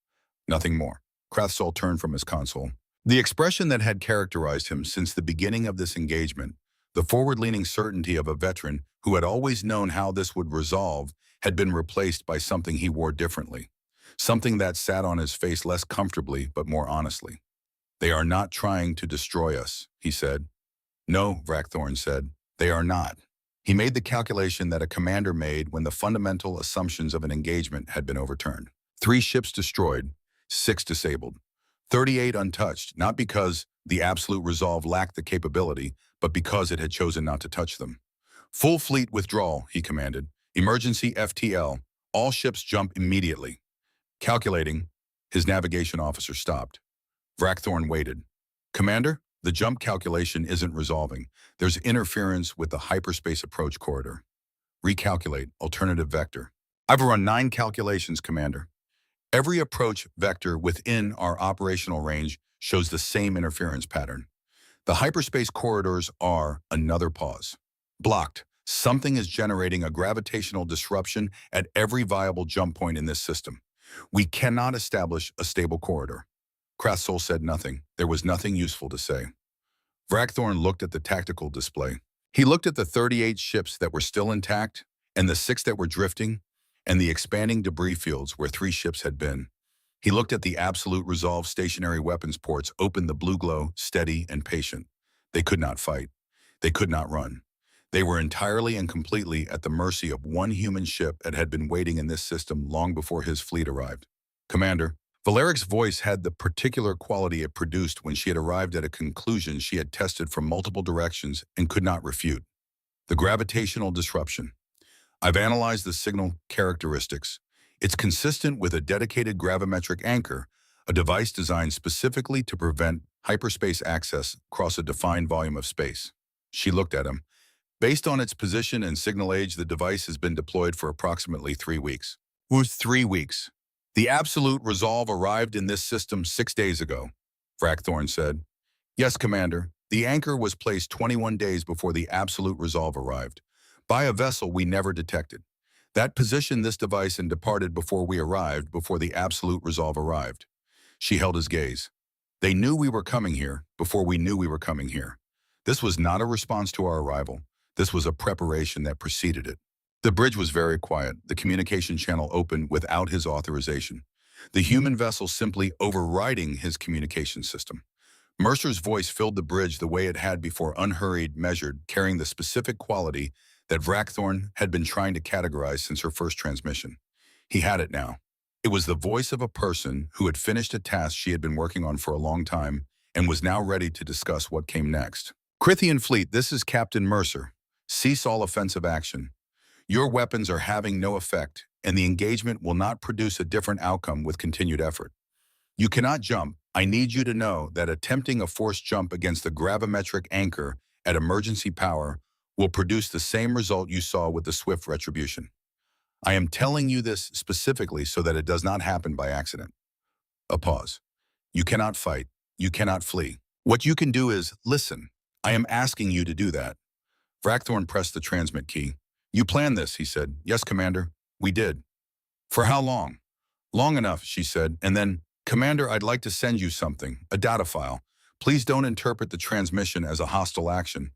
Nothing more. Krathsol turned from his console. The expression that had characterized him since the beginning of this engagement, the forward-leaning certainty of a veteran who had always known how this would resolve, had been replaced by something he wore differently. Something that sat on his face less comfortably but more honestly. They are not trying to destroy us, he said. No, Vrackthorn said. They are not. He made the calculation that a commander made when the fundamental assumptions of an engagement had been overturned. 3 ships destroyed, 6 disabled, 38 untouched, not because the absolute resolve lacked the capability, but because it had chosen not to touch them. Full fleet withdrawal, he commanded. Emergency FTL. All ships jump immediately. Calculating, his navigation officer stopped. Vrackthorn waited. Commander, the jump calculation isn't resolving. There's interference with the hyperspace approach corridor. Recalculate, alternative vector. I've run 9 calculations, Commander. Every approach vector within our operational range shows the same interference pattern. The hyperspace corridors are another pause. Blocked. Something is generating a gravitational disruption at every viable jump point in this system. We cannot establish a stable corridor. Krathsol said nothing. There was nothing useful to say. Vrackthorn looked at the tactical display. He looked at the 38 ships that were still intact, and the 6 that were drifting, and the expanding debris fields where 3 ships had been. He looked at the absolute resolve stationary weapons ports open the blue glow, steady and patient. They could not fight. They could not run. They were entirely and completely at the mercy of one human ship that had been waiting in this system long before his fleet arrived. Commander, Valeric's voice had the particular quality it produced when she had arrived at a conclusion she had tested from multiple directions and could not refute. The gravitational disruption. I've analyzed the signal characteristics. It's consistent with a dedicated gravimetric anchor, a device designed specifically to prevent hyperspace access across a defined volume of space. She looked at him. Based on its position and signal age, the device has been deployed for approximately 3 weeks. Who's 3 weeks? The absolute resolve arrived in this system 6 days ago, Vrackthorn said. Yes, Commander. The anchor was placed 21 days before the absolute resolve arrived, by a vessel we never detected. That positioned this device and departed before we arrived, before the absolute resolve arrived. She held his gaze. They knew we were coming here before we knew we were coming here. This was not a response to our arrival. This was a preparation that preceded it. The bridge was very quiet. The communication channel opened without his authorization. The human vessel simply overriding his communication system. Mercer's voice filled the bridge the way it had before, unhurried, measured, carrying the specific quality that Vrackthorn had been trying to categorize since her first transmission. He had it now. It was the voice of a person who had finished a task she had been working on for a long time and was now ready to discuss what came next. Crithian Fleet, this is Captain Mercer. Cease all offensive action. Your weapons are having no effect, and the engagement will not produce a different outcome with continued effort. You cannot jump. I need you to know that attempting a forced jump against the gravimetric anchor at emergency power will produce the same result you saw with the swift retribution. I am telling you this specifically so that it does not happen by accident. A pause. You cannot fight. You cannot flee. What you can do is listen. I am asking you to do that. Vrackthorn pressed the transmit key. You planned this, he said. Yes, Commander. We did. For how long? Long enough, she said, and then, Commander, I'd like to send you something, a data file. Please don't interpret the transmission as a hostile action.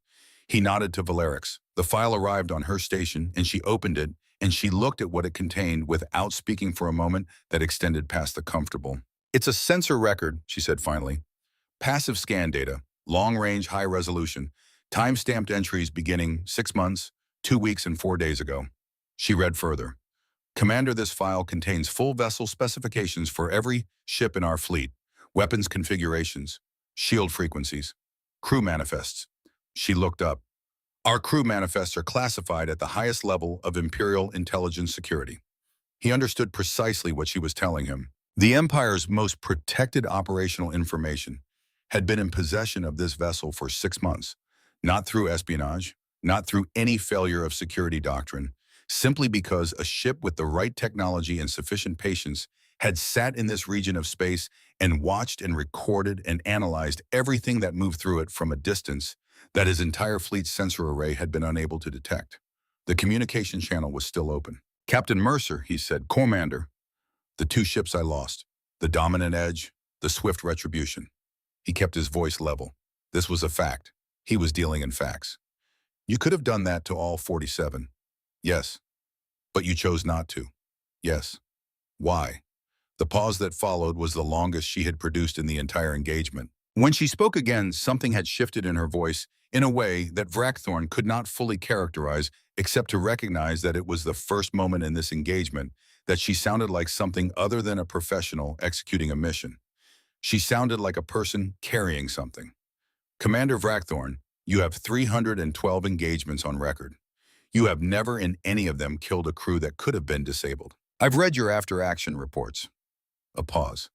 He nodded to Valerix. The file arrived on her station, and she opened it, and she looked at what it contained without speaking for a moment that extended past the comfortable. It's a sensor record, she said finally. Passive scan data, long-range, high-resolution, time-stamped entries beginning 6 months, 2 weeks, and 4 days ago. She read further. Commander, this file contains full vessel specifications for every ship in our fleet, weapons configurations, shield frequencies, crew manifests. She looked up. Our crew manifests are classified at the highest level of Imperial intelligence security. He understood precisely what she was telling him. The Empire's most protected operational information had been in possession of this vessel for 6 months, not through espionage, not through any failure of security doctrine, simply because a ship with the right technology and sufficient patience had sat in this region of space and watched and recorded and analyzed everything that moved through it from a distance that his entire fleet's sensor array had been unable to detect. The communication channel was still open. "Captain Mercer," he said, "Commander, the two ships I lost, the Dominant Edge, the Swift Retribution." He kept his voice level. This was a fact. He was dealing in facts. "You could have done that to all 47. Yes. But you chose not to. Yes. Why?" The pause that followed was the longest she had produced in the entire engagement. When she spoke again, something had shifted in her voice in a way that Vrackthorn could not fully characterize, except to recognize that it was the first moment in this engagement that she sounded like something other than a professional executing a mission. She sounded like a person carrying something. "Commander Vrackthorn, you have 312 engagements on record. You have never in any of them killed a crew that could have been disabled. I've read your after-action reports." A pause.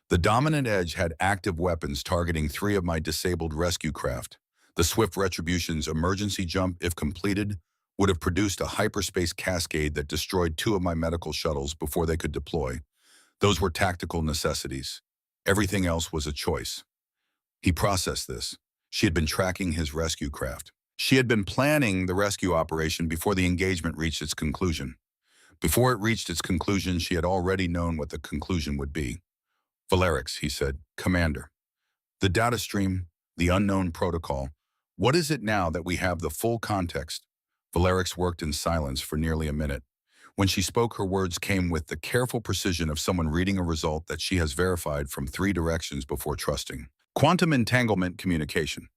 "The Dominant Edge had active weapons targeting 3 of my disabled rescue craft. The Swift Retribution's emergency jump, if completed, would have produced a hyperspace cascade that destroyed 2 of my medical shuttles before they could deploy. Those were tactical necessities. Everything else was a choice." He processed this. She had been tracking his rescue craft. She had been planning the rescue operation before the engagement reached its conclusion. Before it reached its conclusion, she had already known what the conclusion would be. "Valerix," he said, "Commander, the data stream, the unknown protocol, what is it now that we have the full context?" Valerix worked in silence for nearly a minute. When she spoke, her words came with the careful precision of someone reading a result that she has verified from 3 directions before trusting. "Quantum entanglement communication.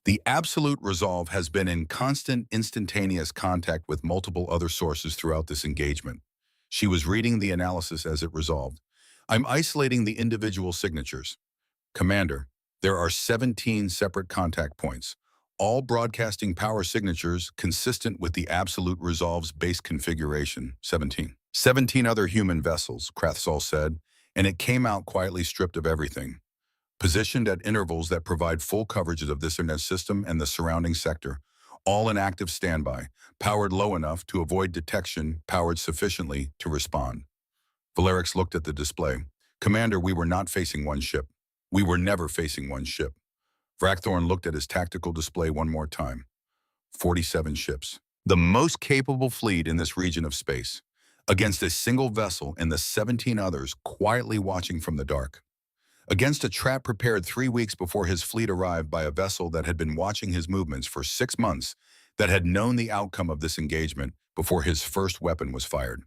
The absolute resolve has been in constant, instantaneous contact with multiple other sources throughout this engagement." She was reading the analysis as it resolved. "I'm isolating the individual signatures. Commander, there are 17 separate contact points, all broadcasting power signatures consistent with the absolute resolve's base configuration." 17 other human vessels, Krathsol said, and it came out quietly stripped of everything. "Positioned at intervals that provide full coverage of this internet system and the surrounding sector, all in active standby, powered low enough to avoid detection, powered sufficiently to respond." Valerix looked at the display. "Commander, we were not facing one ship. We were never facing one ship." Vrackthorn looked at his tactical display one more time. 47 ships. The most capable fleet in this region of space, against a single vessel and the 17 others quietly watching from the dark. Against a trap prepared 3 weeks before his fleet arrived by a vessel that had been watching his movements for 6 months, that had known the outcome of this engagement before his first weapon was fired.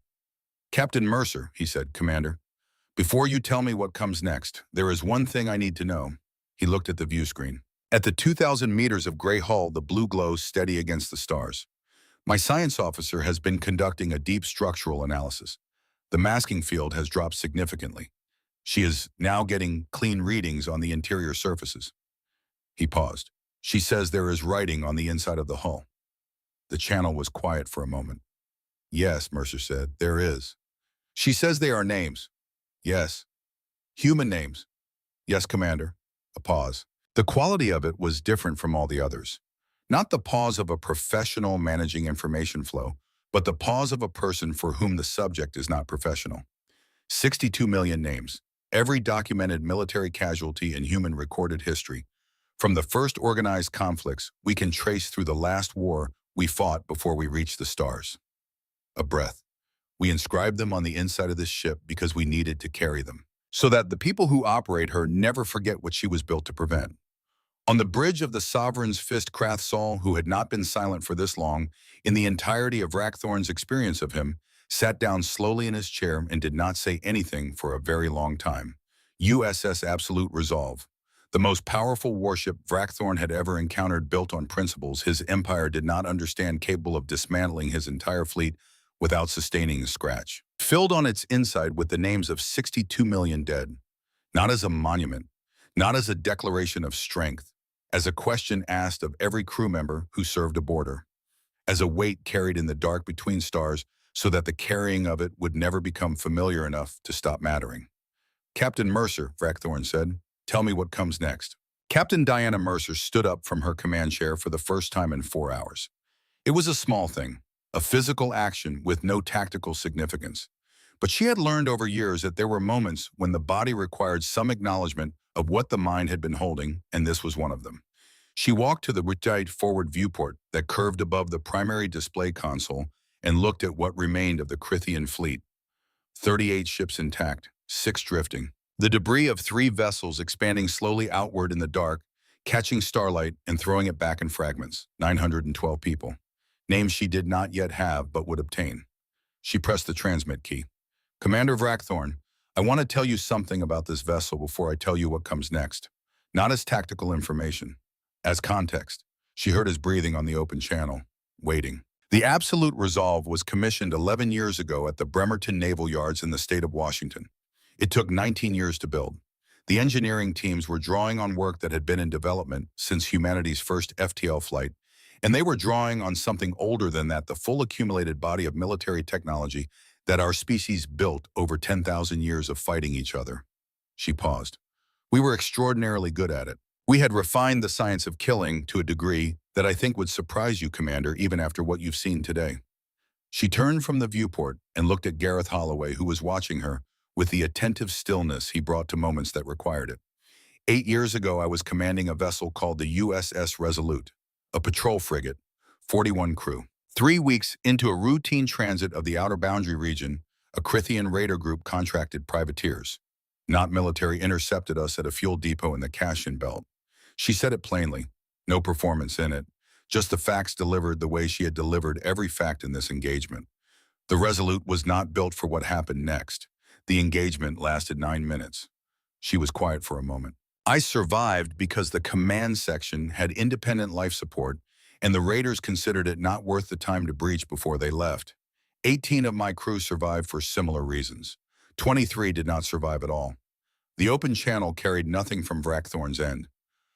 "Captain Mercer," he said, "Commander, before you tell me what comes next, there is one thing I need to know." He looked at the view screen. "At the 2,000 meters of gray hull, the blue glows steady against the stars. My science officer has been conducting a deep structural analysis. The masking field has dropped significantly. She is now getting clean readings on the interior surfaces." He paused. "She says there is writing on the inside of the hull." The channel was quiet for a moment. "Yes," Mercer said, "there is." "She says they are names." "Yes." "Human names." "Yes, Commander." A pause. The quality of it was different from all the others. Not the pause of a professional managing information flow, but the pause of a person for whom the subject is not professional. 62 million names. Every documented military casualty in human recorded history. From the first organized conflicts we can trace through the last war we fought before we reached the stars. A breath. We inscribed them on the inside of this ship because we needed to carry them, so that the people who operate her never forget what she was built to prevent. On the bridge of the Sovereign's Fist, Krathsol, who had not been silent for this long, in the entirety of Vrackthorn's experience of him, sat down slowly in his chair and did not say anything for a very long time. USS Absolute Resolve. The most powerful warship Vrackthorn had ever encountered, built on principles his empire did not understand, capable of dismantling his entire fleet without sustaining a scratch. Filled on its inside with the names of 62 million dead. Not as a monument, not as a declaration of strength, as a question asked of every crew member who served aboard her. As a weight carried in the dark between stars, so that the carrying of it would never become familiar enough to stop mattering. Captain Mercer, Vrackthorn said. Tell me what comes next. Captain Diana Mercer stood up from her command chair for the first time in 4 hours. It was a small thing, a physical action with no tactical significance. But she had learned over years that there were moments when the body required some acknowledgement of what the mind had been holding, and this was one of them. She walked to the tight forward viewport that curved above the primary display console and looked at what remained of the Crithian fleet. 38 ships intact, 6 drifting. The debris of 3 vessels expanding slowly outward in the dark, catching starlight and throwing it back in fragments. 912 people. Names she did not yet have but would obtain. She pressed the transmit key. Commander Vrackthorn, I want to tell you something about this vessel before I tell you what comes next. Not as tactical information, as context. She heard his breathing on the open channel, waiting. The Absolute Resolve was commissioned 11 years ago at the Bremerton Naval Yards in the state of Washington. It took 19 years to build. The engineering teams were drawing on work that had been in development since humanity's first FTL flight, and they were drawing on something older than that, the full accumulated body of military technology that our species built over 10,000 years of fighting each other. She paused. We were extraordinarily good at it. We had refined the science of killing to a degree that I think would surprise you, Commander, even after what you've seen today. She turned from the viewport and looked at Gareth Holloway, who was watching her with the attentive stillness he brought to moments that required it. 8 years ago, I was commanding a vessel called the USS Resolute, a patrol frigate, 41 crew. 3 weeks into a routine transit of the outer boundary region, a Crithian raider group contracted privateers, not military, intercepted us at a fuel depot in the Cassian Belt. She said it plainly, no performance in it, just the facts delivered the way she had delivered every fact in this engagement. The Resolute was not built for what happened next. The engagement lasted 9 minutes. She was quiet for a moment. I survived because the command section had independent life support, and the raiders considered it not worth the time to breach before they left. 18 of my crew survived for similar reasons. 23 did not survive at all. The open channel carried nothing from Vrackthorn's end.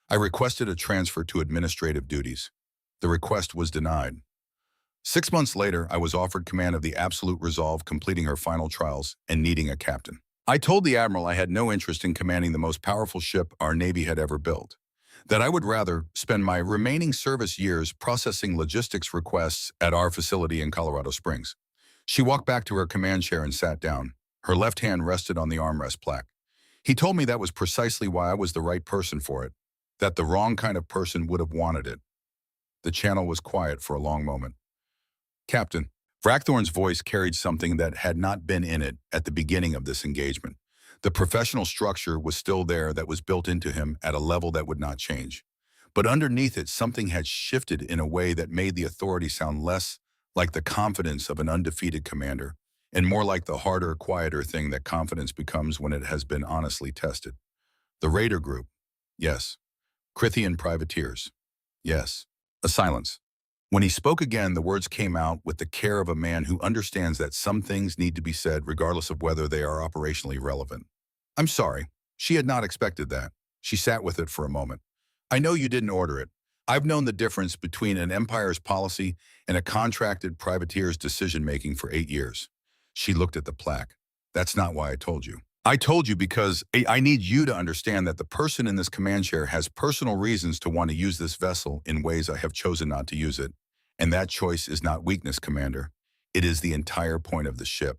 I requested a transfer to administrative duties. The request was denied. 6 months later, I was offered command of the Absolute Resolve, completing her final trials and needing a captain. I told the Admiral I had no interest in commanding the most powerful ship our Navy had ever built, that I would rather spend my remaining service years processing logistics requests at our facility in Colorado Springs. She walked back to her command chair and sat down. Her left hand rested on the armrest plaque. He told me that was precisely why I was the right person for it, that the wrong kind of person would have wanted it. The channel was quiet for a long moment. Captain, Vrackthorn's voice carried something that had not been in it at the beginning of this engagement. The professional structure was still there that was built into him at a level that would not change. But underneath it, something had shifted in a way that made the authority sound less like the confidence of an undefeated commander, and more like the harder, quieter thing that confidence becomes when it has been honestly tested. The Raider Group. Yes. Crithian privateers. Yes. A silence. When he spoke again, the words came out with the care of a man who understands that some things need to be said regardless of whether they are operationally relevant. I'm sorry. She had not expected that. She sat with it for a moment. I know you didn't order it. I've known the difference between an empire's policy and a contracted privateer's decision-making for 8 years. She looked at the plaque. That's not why I told you. I told you because I need you to understand that the person in this command chair has personal reasons to want to use this vessel in ways I have chosen not to use it. And that choice is not weakness, Commander. It is the entire point of the ship.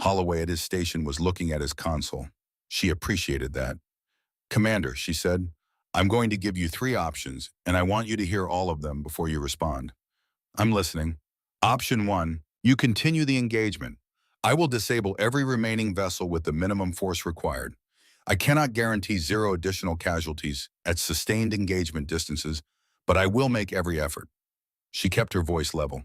Holloway at his station was looking at his console. She appreciated that. Commander, she said, I'm going to give you 3 options, and I want you to hear all of them before you respond. I'm listening. Option 1, you continue the engagement. I will disable every remaining vessel with the minimum force required. I cannot guarantee 0 additional casualties at sustained engagement distances, but I will make every effort. She kept her voice level.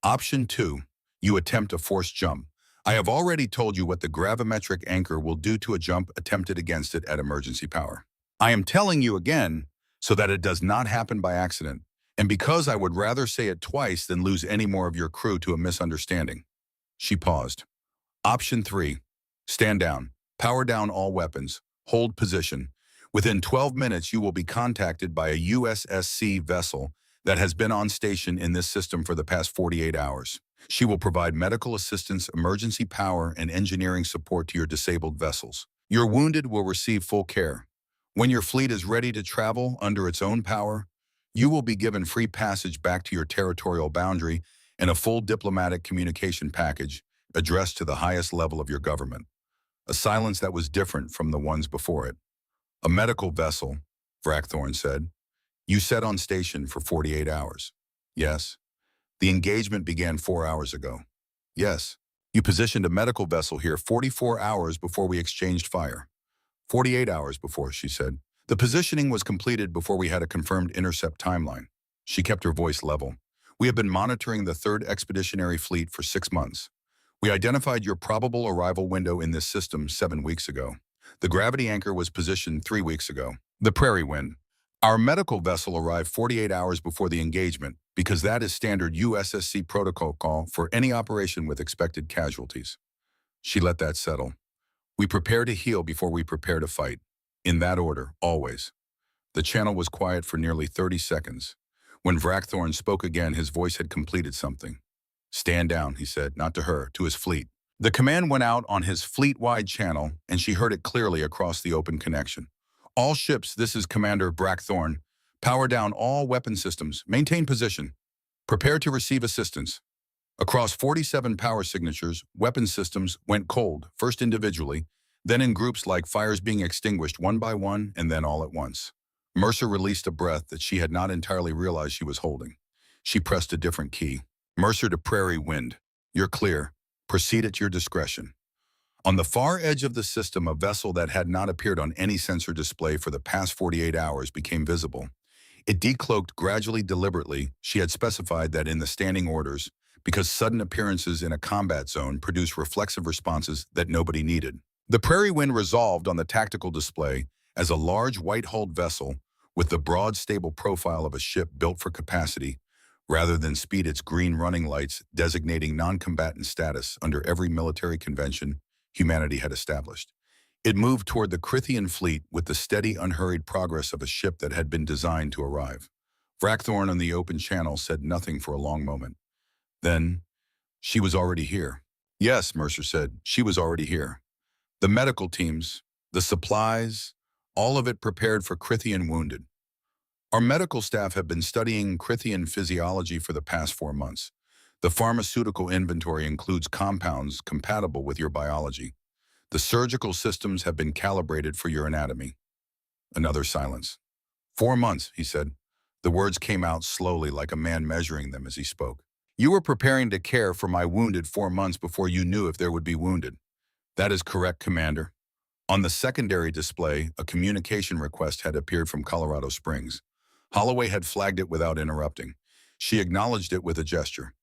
Option 2, you attempt a forced jump. I have already told you what the gravimetric anchor will do to a jump attempted against it at emergency power. I am telling you again so that it does not happen by accident, and because I would rather say it twice than lose any more of your crew to a misunderstanding. She paused. Option 3, stand down, power down all weapons, hold position. Within 12 minutes, you will be contacted by a USSC vessel that has been on station in this system for the past 48 hours. She will provide medical assistance, emergency power, and engineering support to your disabled vessels. Your wounded will receive full care. When your fleet is ready to travel under its own power, you will be given free passage back to your territorial boundary and a full diplomatic communication package addressed to the highest level of your government. A silence that was different from the ones before it. A medical vessel, Vrackthorn said. You set on station for 48 hours. Yes. The engagement began 4 hours ago. Yes. You positioned a medical vessel here 44 hours before we exchanged fire. 48 hours before, she said. The positioning was completed before we had a confirmed intercept timeline. She kept her voice level. We have been monitoring the 3rd Expeditionary Fleet for 6 months. We identified your probable arrival window in this system 7 weeks ago. The gravity anchor was positioned 3 weeks ago. The Prairie Wind. Our medical vessel arrived 48 hours before the engagement because that is standard USSC protocol call for any operation with expected casualties. She let that settle. We prepare to heal before we prepare to fight. In that order, always. The channel was quiet for nearly 30 seconds. When Vrackthorn spoke again, his voice had completed something. Stand down, he said, not to her, to his fleet. The command went out on his fleet-wide channel, and she heard it clearly across the open connection. All ships, this is Commander Vrackthorn. Power down all weapon systems. Maintain position. Prepare to receive assistance. Across 47 power signatures, weapon systems went cold, first individually, then in groups like fires being extinguished one by one and then all at once. Mercer released a breath that she had not entirely realized she was holding. She pressed a different key. Mercer to Prairie Wind. You're clear. Proceed at your discretion. On the far edge of the system, a vessel that had not appeared on any sensor display for the past 48 hours became visible. It decloaked gradually, deliberately. She had specified that in the standing orders, because sudden appearances in a combat zone produce reflexive responses that nobody needed. The Prairie Wind resolved on the tactical display as a large white-hulled vessel with the broad, stable profile of a ship built for capacity, rather than speed. Its green running lights designating non-combatant status under every military convention humanity had established. It moved toward the Crithian fleet with the steady, unhurried progress of a ship that had been designed to arrive. Vrackthorn on the open channel said nothing for a long moment. Then, she was already here. Yes, Mercer said, she was already here. The medical teams, the supplies, all of it prepared for Crithian wounded. Our medical staff have been studying Crithian physiology for the past 4 months. The pharmaceutical inventory includes compounds compatible with your biology. The surgical systems have been calibrated for your anatomy. Another silence. 4 months, he said. The words came out slowly like a man measuring them as he spoke. You were preparing to care for my wounded 4 months before you knew if there would be wounded. That is correct, Commander. On the secondary display, a communication request had appeared from Colorado Springs. Holloway had flagged it without interrupting. She acknowledged it with a gesture.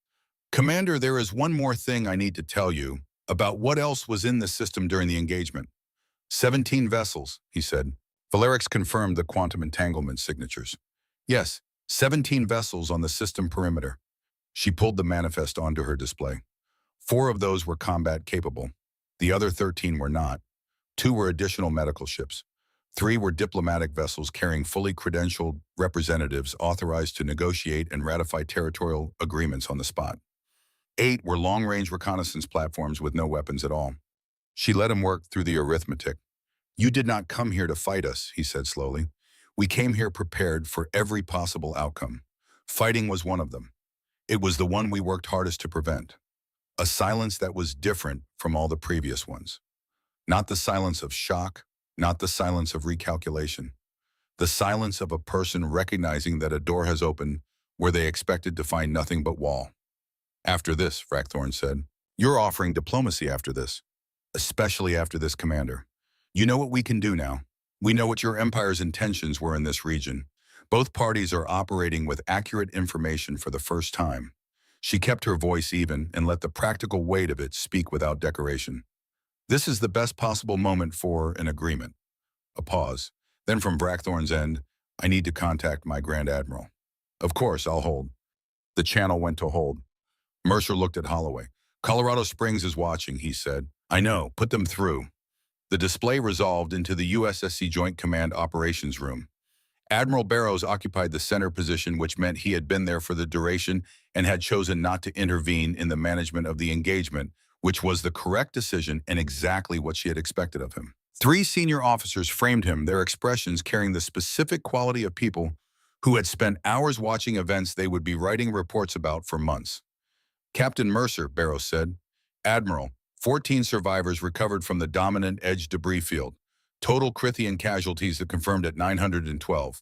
Commander, there is one more thing I need to tell you about what else was in the system during the engagement. 17 vessels, he said. Valerix confirmed the quantum entanglement signatures. Yes, 17 vessels on the system perimeter. She pulled the manifest onto her display. 4 of those were combat capable. The other 13 were not. 2 were additional medical ships. 3 were diplomatic vessels carrying fully credentialed representatives authorized to negotiate and ratify territorial agreements on the spot. 8 were long-range reconnaissance platforms with no weapons at all. She let him work through the arithmetic. You did not come here to fight us, he said slowly. We came here prepared for every possible outcome. Fighting was one of them. It was the one we worked hardest to prevent. A silence that was different from all the previous ones. Not the silence of shock, not the silence of recalculation. The silence of a person recognizing that a door has opened where they expected to find nothing but wall. After this, Vrackthorn said, you're offering diplomacy after this, especially after this, Commander. You know what we can do now. We know what your Empire's intentions were in this region. Both parties are operating with accurate information for the first time. She kept her voice even and let the practical weight of it speak without decoration. This is the best possible moment for an agreement. A pause. Then from Vrackthorn's end, I need to contact my Grand Admiral. Of course, I'll hold. The channel went to hold. Mercer looked at Holloway. Colorado Springs is watching, he said. I know, put them through. The display resolved into the USSC Joint Command Operations Room. Admiral Barrows occupied the center position, which meant he had been there for the duration and had chosen not to intervene in the management of the engagement, which was the correct decision and exactly what she had expected of him. Three senior officers framed him, their expressions carrying the specific quality of people who had spent hours watching events they would be writing reports about for months. Captain Mercer, Barrows said. Admiral, 14 survivors recovered from the dominant edge debris field. Total Crithian casualties are confirmed at 912.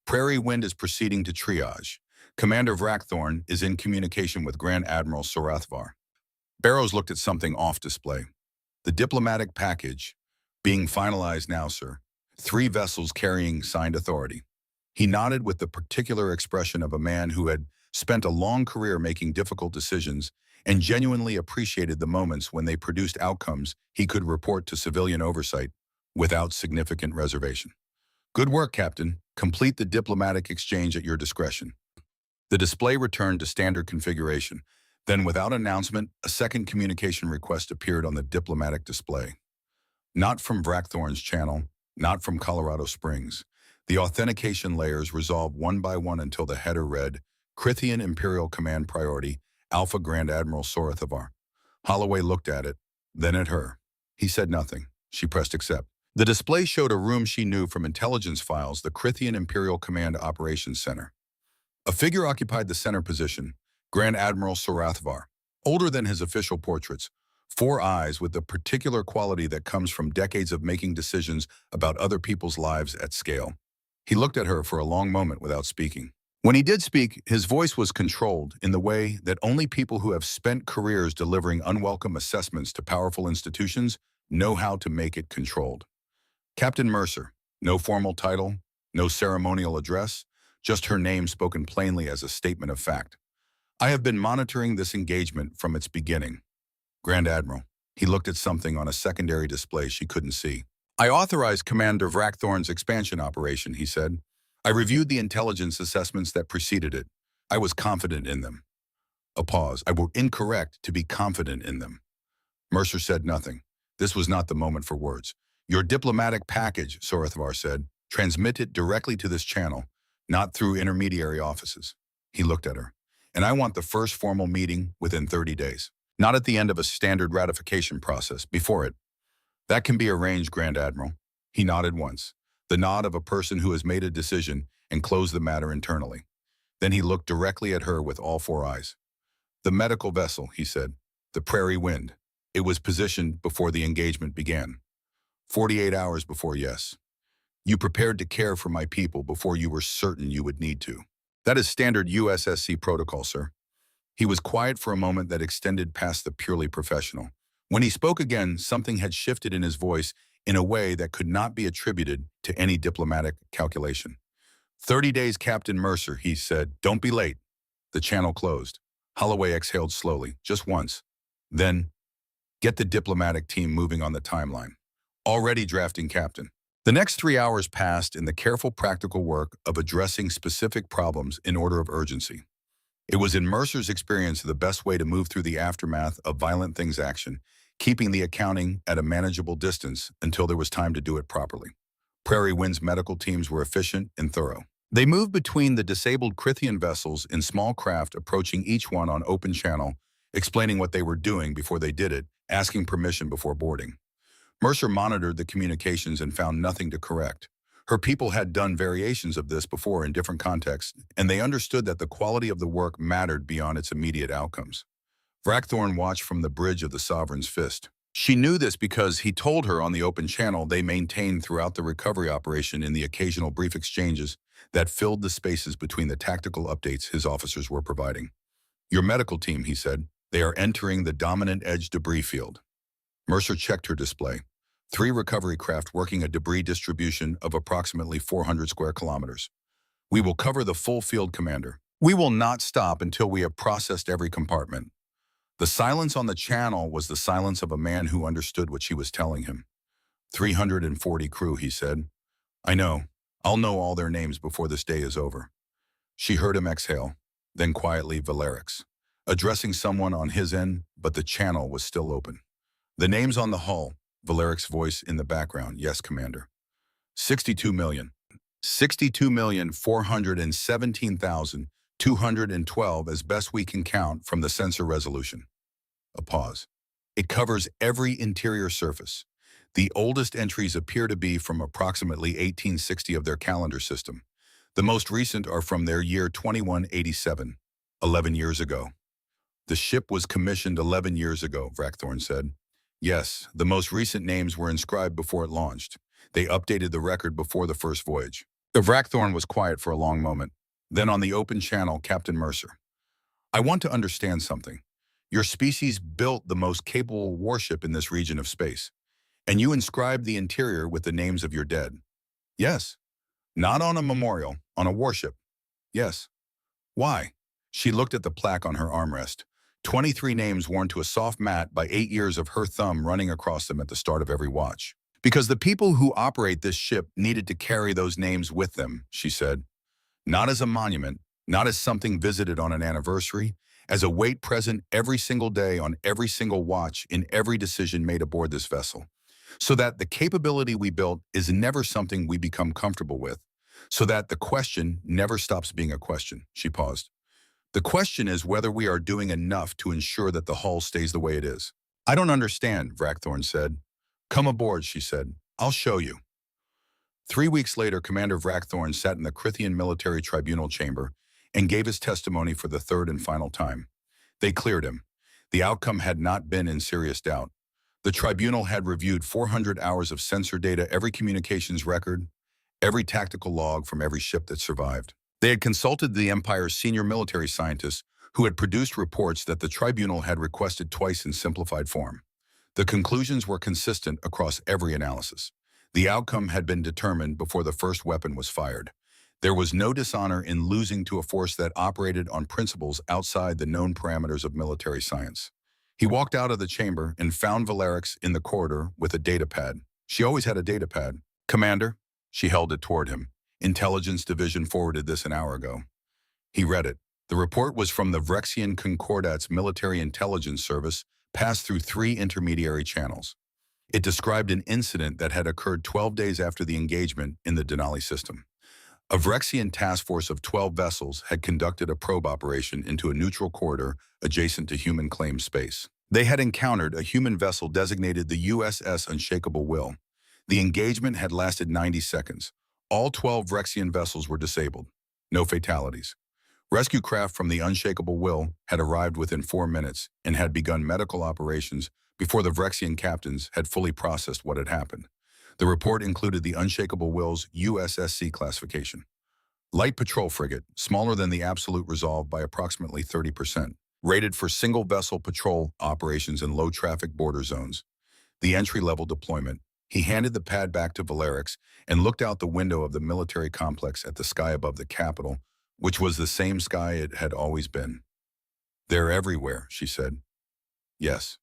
Prairie Wind is proceeding to triage. Commander Vrackthorn is in communication with Grand Admiral Sorathvar. Barrows looked at something off display. The diplomatic package, being finalized now, sir. 3 vessels carrying signed authority. He nodded with the particular expression of a man who had spent a long career making difficult decisions and genuinely appreciated the moments when they produced outcomes he could report to civilian oversight without significant reservation. Good work, Captain. Complete the diplomatic exchange at your discretion. The display returned to standard configuration. Then, without announcement, a second communication request appeared on the diplomatic display. Not from Vrackthorn's channel, not from Colorado Springs. The authentication layers resolved one by one until the header read, Crithian Imperial Command Priority, Alpha Grand Admiral Sorathavar. Holloway looked at it, then at her. He said nothing. She pressed accept. The display showed a room she knew from intelligence files, the Crithian Imperial Command Operations Center. A figure occupied the center position, Grand Admiral Sorathvar, older than his official portraits, 4 eyes with the particular quality that comes from decades of making decisions about other people's lives at scale. He looked at her for a long moment without speaking. When he did speak, his voice was controlled in the way that only people who have spent careers delivering unwelcome assessments to powerful institutions know how to make it controlled. Captain Mercer, no formal title, no ceremonial address, just her name spoken plainly as a statement of fact. I have been monitoring this engagement from its beginning. Grand Admiral, he looked at something on a secondary display she couldn't see. I authorized Commander Vrackthorn's expansion operation, he said. I reviewed the intelligence assessments that preceded it. I was confident in them. A pause. I were incorrect to be confident in them. Mercer said nothing. This was not the moment for words. Your diplomatic package, Sorathvar said, transmit it directly to this channel, not through intermediary offices. He looked at her. And I want the first formal meeting within 30 days. Not at the end of a standard ratification process, before it. That can be arranged, Grand Admiral. He nodded once, the nod of a person who has made a decision and closed the matter internally. Then he looked directly at her with all 4 eyes. The medical vessel, he said, the Prairie Wind. It was positioned before the engagement began. 48 hours before, yes. You prepared to care for my people before you were certain you would need to. That is standard USSC protocol, sir. He was quiet for a moment that extended past the purely professional. When he spoke again, something had shifted in his voice in a way that could not be attributed to any diplomatic calculation. 30 days, Captain Mercer, he said. Don't be late. The channel closed. Holloway exhaled slowly, just once. Then, get the diplomatic team moving on the timeline. Already drafting, Captain. The next 3 hours passed in the careful practical work of addressing specific problems in order of urgency. It was in Mercer's experience the best way to move through the aftermath of violent things action, keeping the accounting at a manageable distance until there was time to do it properly. Prairie Wind's medical teams were efficient and thorough. They moved between the disabled Crithian vessels in small craft, approaching each one on open channel, explaining what they were doing before they did it, asking permission before boarding. Mercer monitored the communications and found nothing to correct. Her people had done variations of this before in different contexts, and they understood that the quality of the work mattered beyond its immediate outcomes. Vrackthorn watched from the bridge of the Sovereign's fist. She knew this because he told her on the open channel they maintained throughout the recovery operation in the occasional brief exchanges that filled the spaces between the tactical updates his officers were providing. Your medical team, he said, they are entering the dominant edge debris field. Mercer checked her display. 3 recovery craft working a debris distribution of approximately 400 square kilometers. We will cover the full field, Commander. We will not stop until we have processed every compartment. The silence on the channel was the silence of a man who understood what she was telling him. 340 crew, he said. I know. I'll know all their names before this day is over. She heard him exhale, then quietly Valerix, addressing someone on his end, but the channel was still open. The names on the hull, Valeric's voice in the background. Yes, Commander. 62 million. 62,417,212 as best we can count from the sensor resolution. A pause. It covers every interior surface. The oldest entries appear to be from approximately 1860 of their calendar system. The most recent are from their year 2187, 11 years ago. The ship was commissioned 11 years ago, Vrackthorn said. Yes, the most recent names were inscribed before it launched. They updated the record before the first voyage. The Vrackthorn was quiet for a long moment. Then on the open channel, Captain Mercer. I want to understand something. Your species built the most capable warship in this region of space, and you inscribed the interior with the names of your dead. Yes. Not on a memorial, on a warship. Yes. Why? She looked at the plaque on her armrest. 23 names worn to a soft mat by 8 years of her thumb running across them at the start of every watch. Because the people who operate this ship needed to carry those names with them, she said. Not as a monument, not as something visited on an anniversary, as a weight present every single day on every single watch in every decision made aboard this vessel. So that the capability we built is never something we become comfortable with. So that the question never stops being a question. She paused. The question is whether we are doing enough to ensure that the hull stays the way it is. I don't understand, Vrackthorn said. Come aboard, she said. I'll show you. 3 weeks later, Commander Vrackthorn sat in the Crithian Military Tribunal chamber and gave his testimony for the third and final time. They cleared him. The outcome had not been in serious doubt. The tribunal had reviewed 400 hours of sensor data, every communications record, every tactical log from every ship that survived. They had consulted the Empire's senior military scientists who had produced reports that the tribunal had requested twice in simplified form. The conclusions were consistent across every analysis. The outcome had been determined before the first weapon was fired. There was no dishonor in losing to a force that operated on principles outside the known parameters of military science. He walked out of the chamber and found Valerix in the corridor with a data pad. She always had a data pad. Commander, she held it toward him. Intelligence Division forwarded this an hour ago. He read it. The report was from the Vrexian Concordat's Military Intelligence Service, passed through 3 intermediary channels. It described an incident that had occurred 12 days after the engagement in the Denali system. A Vrexian task force of 12 vessels had conducted a probe operation into a neutral corridor adjacent to human claimed space. They had encountered a human vessel designated the USS Unshakable Will. The engagement had lasted 90 seconds. All 12 Vrexian vessels were disabled. No fatalities. Rescue craft from the Unshakable Will had arrived within 4 minutes and had begun medical operations before the Vrexian captains had fully processed what had happened. The report included the Unshakable Will's USSC classification. Light patrol frigate, smaller than the Absolute Resolve by approximately 30%, rated for single-vessel patrol operations in low-traffic border zones. The entry-level deployment. He handed the pad back to Valerix and looked out the window of the military complex at the sky above the capital, which was the same sky it had always been. They're everywhere, she said. Yes.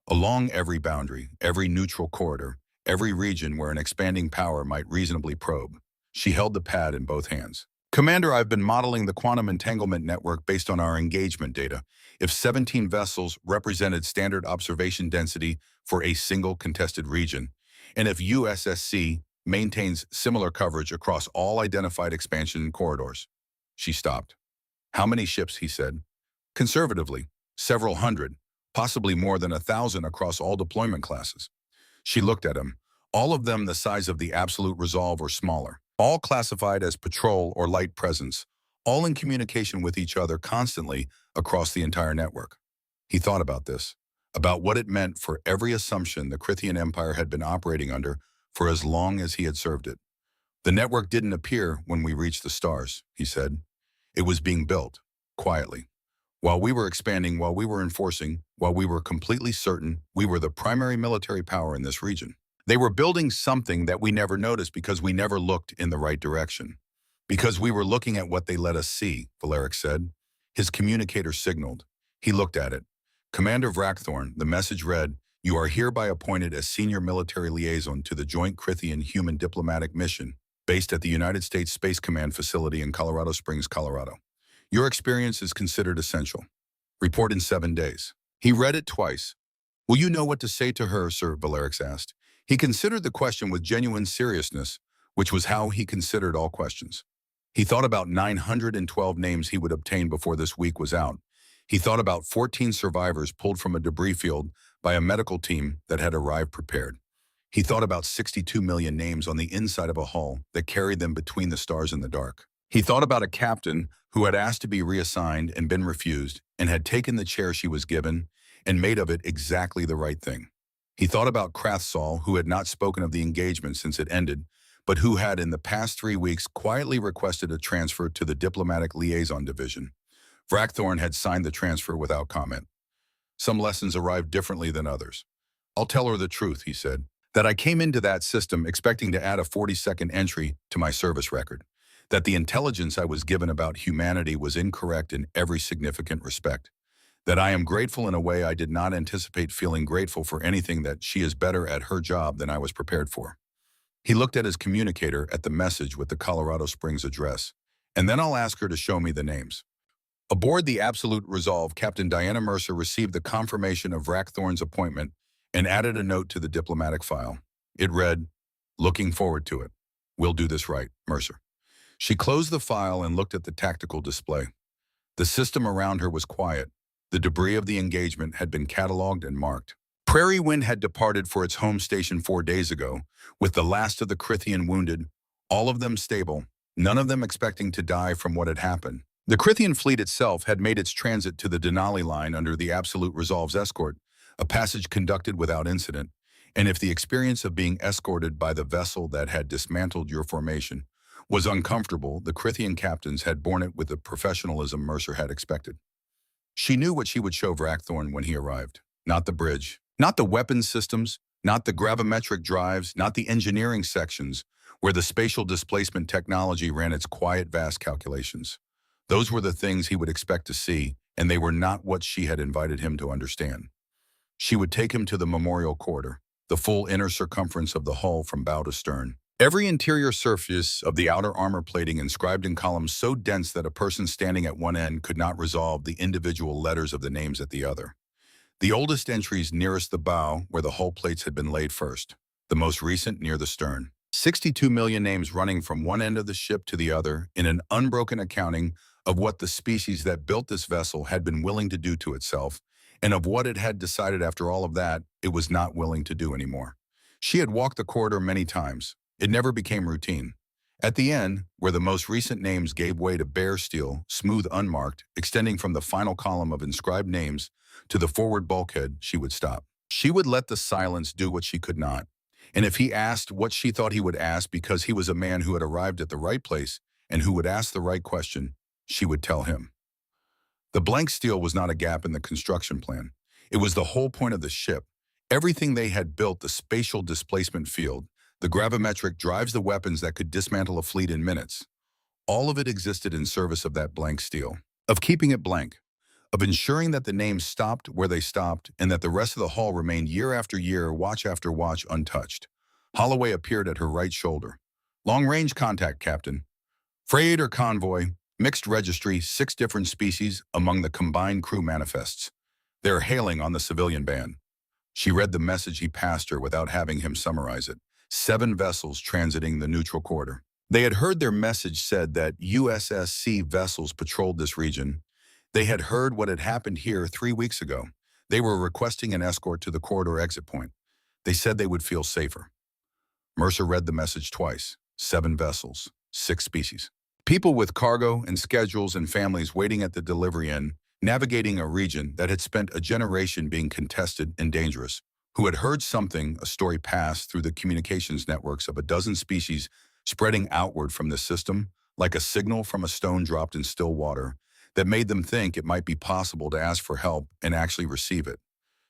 Along every boundary, every neutral corridor, every region where an expanding power might reasonably probe. She held the pad in both hands. Commander, I've been modeling the quantum entanglement network based on our engagement data. If 17 vessels represented standard observation density for a single contested region, and if USSC maintains similar coverage across all identified expansion corridors. She stopped. How many ships, he said. Conservatively, several hundred, possibly more than 1,000 across all deployment classes. She looked at him, all of them the size of the Absolute Resolve or smaller, all classified as patrol or light presence, all in communication with each other constantly across the entire network. He thought about this, about what it meant for every assumption the Crithian Empire had been operating under for as long as he had served it. The network didn't appear when we reached the stars, he said. It was being built, quietly. While we were expanding, while we were enforcing, while we were completely certain we were the primary military power in this region. They were building something that we never noticed because we never looked in the right direction. Because we were looking at what they let us see, Valerix said. His communicator signaled. He looked at it. Commander Vrackthorn, the message read, "You are hereby appointed as senior military liaison to the Joint Crithian Human Diplomatic Mission, based at the United States Space Command facility in Colorado Springs, Colorado. Your experience is considered essential. Report in 7 days." He read it twice. "Will you know what to say to her, Sir?" Valerix asked. He considered the question with genuine seriousness, which was how he considered all questions. He thought about 912 names he would obtain before this week was out. He thought about 14 survivors pulled from a debris field by a medical team that had arrived prepared. He thought about 62 million names on the inside of a hull that carried them between the stars in the dark. He thought about a captain who had asked to be reassigned and been refused and had taken the chair she was given and made of it exactly the right thing. He thought about Krathsal, who had not spoken of the engagement since it ended, but who had in the past 3 weeks quietly requested a transfer to the Diplomatic Liaison Division. Vrackthorn had signed the transfer without comment. Some lessons arrived differently than others. "I'll tell her the truth," he said, "that I came into that system expecting to add a 42nd entry to my service record, that the intelligence I was given about humanity was incorrect in every significant respect, that I am grateful in a way I did not anticipate feeling grateful for anything, that she is better at her job than I was prepared for." He looked at his communicator at the message with the Colorado Springs address. "And then I'll ask her to show me the names." Aboard the Absolute Resolve, Captain Diana Mercer received the confirmation of Vrackthorn's appointment and added a note to the diplomatic file. It read, "Looking forward to it. We'll do this right, Mercer." She closed the file and looked at the tactical display. The system around her was quiet. The debris of the engagement had been cataloged and marked. Prairie Wind had departed for its home station 4 days ago, with the last of the Krithian wounded, all of them stable, none of them expecting to die from what had happened. The Krithian fleet itself had made its transit to the Denali line under the Absolute Resolve's escort, a passage conducted without incident, and if the experience of being escorted by the vessel that had dismantled your formation was uncomfortable, the Krithian captains had borne it with the professionalism Mercer had expected. She knew what she would show Vrackthorn when he arrived. Not the bridge, not the weapons systems, not the gravimetric drives, not the engineering sections where the spatial displacement technology ran its quiet, vast calculations. Those were the things he would expect to see, and they were not what she had invited him to understand. She would take him to the memorial corridor, the full inner circumference of the hull from bow to stern. Every interior surface of the outer armor plating inscribed in columns so dense that a person standing at one end could not resolve the individual letters of the names at the other. The oldest entries nearest the bow, where the hull plates had been laid first. The most recent near the stern. 62 million names running from one end of the ship to the other in an unbroken accounting of what the species that built this vessel had been willing to do to itself, and of what it had decided after all of that it was not willing to do anymore. She had walked the corridor many times. It never became routine. At the end, where the most recent names gave way to bare steel, smooth unmarked, extending from the final column of inscribed names to the forward bulkhead, she would stop. She would let the silence do what she could not. And if he asked what she thought he would ask because he was a man who had arrived at the right place and who would ask the right question, she would tell him. The blank steel was not a gap in the construction plan. It was the whole point of the ship. Everything they had built, the spatial displacement field, the gravimetric drives, the weapons that could dismantle a fleet in minutes. All of it existed in service of that blank steel, of keeping it blank, of ensuring that the names stopped where they stopped and that the rest of the hull remained year after year, watch after watch, untouched. Holloway appeared at her right shoulder. "Long-range contact, Captain. Freighter convoy, mixed registry, 6 different species among the combined crew manifests. They're hailing on the civilian band." She read the message he passed her without having him summarize it. 7 vessels transiting the neutral corridor. They had heard their message said that USSC vessels patrolled this region. They had heard what had happened here 3 weeks ago. They were requesting an escort to the corridor exit point. They said they would feel safer. Mercer read the message twice. 7 vessels, 6 species. People with cargo and schedules and families waiting at the delivery end, navigating a region that had spent a generation being contested and dangerous, who had heard something, a story passed through the communications networks of a dozen species spreading outward from the system, like a signal from a stone dropped in still water, that made them think it might be possible to ask for help and actually receive it.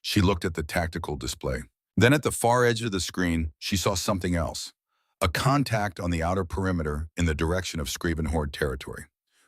She looked at the tactical display. Then at the far edge of the screen, she saw something else. A contact on the outer perimeter in the direction of Scriven Horde territory.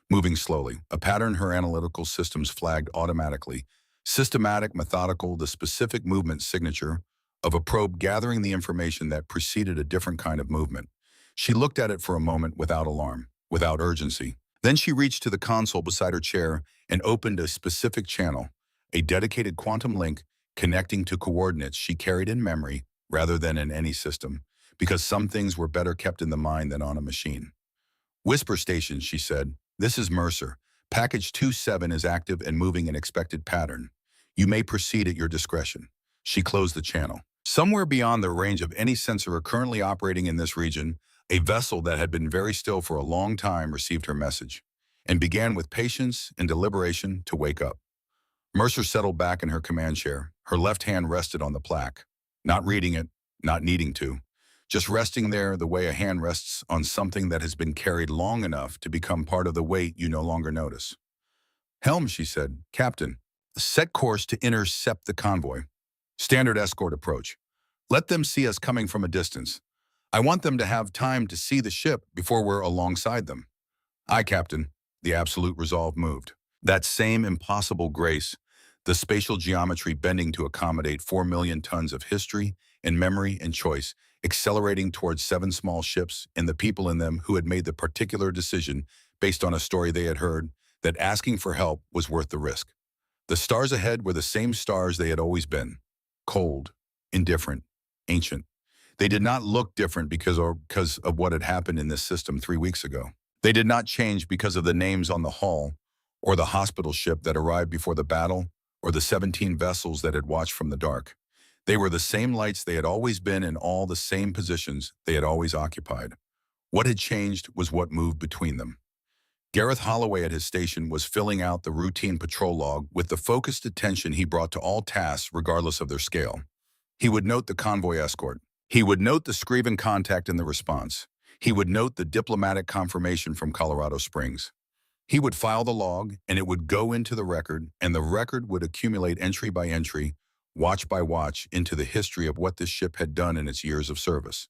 Moving slowly, a pattern her analytical systems flagged automatically. Systematic, methodical, the specific movement signature of a probe gathering the information that preceded a different kind of movement. She looked at it for a moment without alarm, without urgency. Then she reached to the console beside her chair and opened a specific channel, a dedicated quantum link connecting to coordinates she carried in memory rather than in any system, because some things were better kept in the mind than on a machine. "Whisper station," she said. "This is Mercer. Package 27 is active and moving in expected pattern. You may proceed at your discretion." She closed the channel. Somewhere beyond the range of any sensor currently operating in this region, a vessel that had been very still for a long time received her message and began with patience and deliberation to wake up. Mercer settled back in her command chair. Her left hand rested on the plaque, not reading it, not needing to, just resting there the way a hand rests on something that has been carried long enough to become part of the weight you no longer notice. "Helm," she said. "Captain, set course to intercept the convoy. Standard escort approach. Let them see us coming from a distance. I want them to have time to see the ship before we're alongside them." "Aye, Captain." The absolute resolve moved. That same impossible grace, the spatial geometry bending to accommodate 4 million tons of history and memory and choice, accelerating towards 7 small ships and the people in them who had made the particular decision based on a story they had heard, that asking for help was worth the risk. The stars ahead were the same stars they had always been. Cold, indifferent, ancient. They did not look different because of what had happened in this system 3 weeks ago. They did not change because of the names on the hull, or the hospital ship that arrived before the battle, or the 17 vessels that had watched from the dark. They were the same lights they had always been in all the same positions they had always occupied. What had changed was what moved between them. Gareth Holloway at his station was filling out the routine patrol log with the focused attention he brought to all tasks regardless of their scale. He would note the convoy escort. He would note the Screven contact in the response. He would note the diplomatic confirmation from Colorado Springs. He would file the log, and it would go into the record, and the record would accumulate entry by entry, watch by watch, into the history of what this ship had done in its years of service.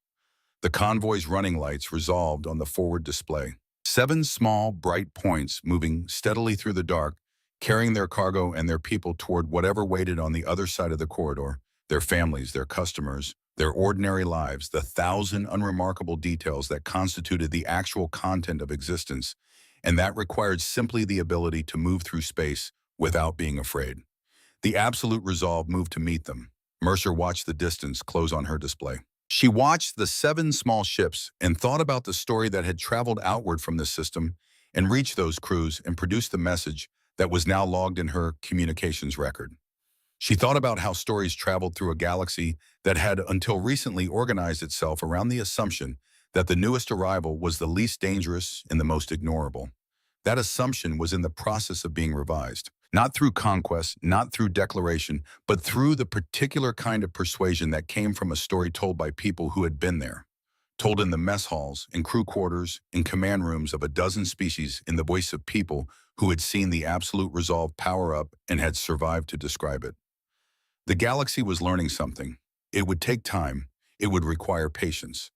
The convoy's running lights resolved on the forward display. 7 small, bright points moving steadily through the dark, carrying their cargo and their people toward whatever waited on the other side of the corridor, their families, their customers, their ordinary lives, the 1,000 unremarkable details that constituted the actual content of existence, and that required simply the ability to move through space without being afraid. The absolute resolve moved to meet them. Mercer watched the distance close on her display. She watched the 7 small ships and thought about the story that had traveled outward from this system and reached those crews and produced the message that was now logged in her communications record. She thought about how stories traveled through a galaxy that had until recently organized itself around the assumption that the newest arrival was the least dangerous and the most ignorable. That assumption was in the process of being revised, not through conquest, not through declaration, but through the particular kind of persuasion that came from a story told by people who had been there, told in the mess halls, in crew quarters, in command rooms of a dozen species, in the voice of people who had seen the absolute resolve power up and had survived to describe it. The galaxy was learning something. It would take time. It would require patience.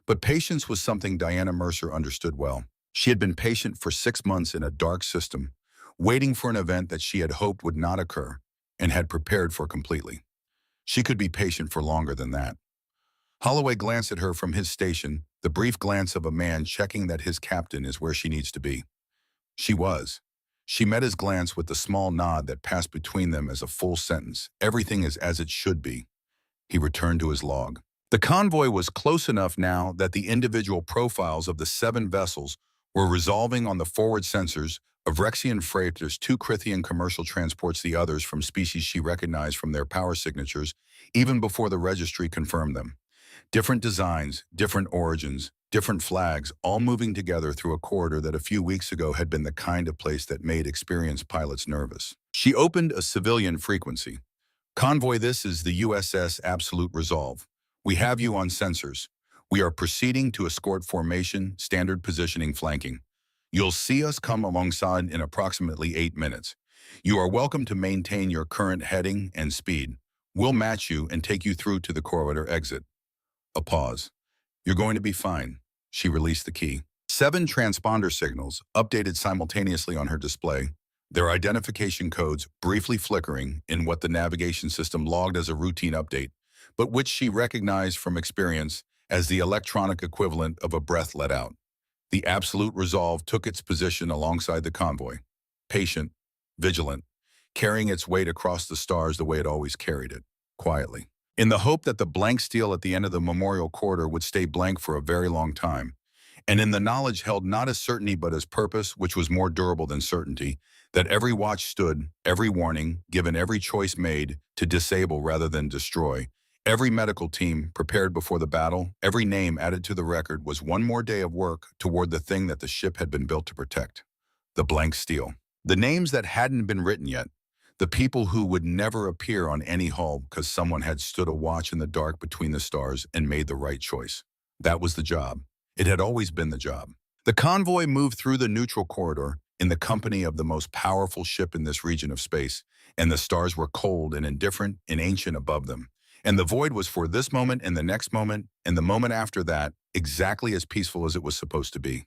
But patience was something Diana Mercer understood well. She had been patient for 6 months in a dark system, waiting for an event that she had hoped would not occur and had prepared for completely. She could be patient for longer than that. Holloway glanced at her from his station, the brief glance of a man checking that his captain is where she needs to be. She was. She met his glance with the small nod that passed between them as a full sentence. Everything is as it should be. He returned to his log. The convoy was close enough now that the individual profiles of the 7 vessels were resolving on the forward sensors of Rexian freighters, 2 Crithian commercial transports, the others from species she recognized from their power signatures, even before the registry confirmed them. Different designs, different origins, different flags, all moving together through a corridor that a few weeks ago had been the kind of place that made experienced pilots nervous. She opened a civilian frequency. "Convoy, this is the USS Absolute Resolve. We have you on sensors. We are proceeding to escort formation, standard positioning, flanking. You'll see us come alongside in approximately 8 minutes. You are welcome to maintain your current heading and speed. We'll match you and take you through to the corridor exit." A pause. "You're going to be fine." She released the key. 7 transponder signals updated simultaneously on her display, their identification codes briefly flickering in what the navigation system logged as a routine update, but which she recognized from experience as the electronic equivalent of a breath let out. The absolute resolve took its position alongside the convoy, patient, vigilant, carrying its weight across the stars the way it always carried it, quietly, in the hope that the blank steel at the end of the memorial corridor would stay blank for a very long time, and in the knowledge held not as certainty but as purpose, which was more durable than certainty, that every watch stood, every warning, given every choice made to disable rather than destroy, Every medical team prepared before the battle, every name added to the record was one more day of work toward the thing that the ship had been built to protect, the blank steel. The names that hadn't been written yet, the people who would never appear on any hull because someone had stood a watch in the dark between the stars and made the right choice. That was the job. It had always been the job. The convoy moved through the neutral corridor in the company of the most powerful ship in this region of space, and the stars were cold and indifferent and ancient above them. And the void was for this moment and the next moment and the moment after that exactly as peaceful as it was supposed to be.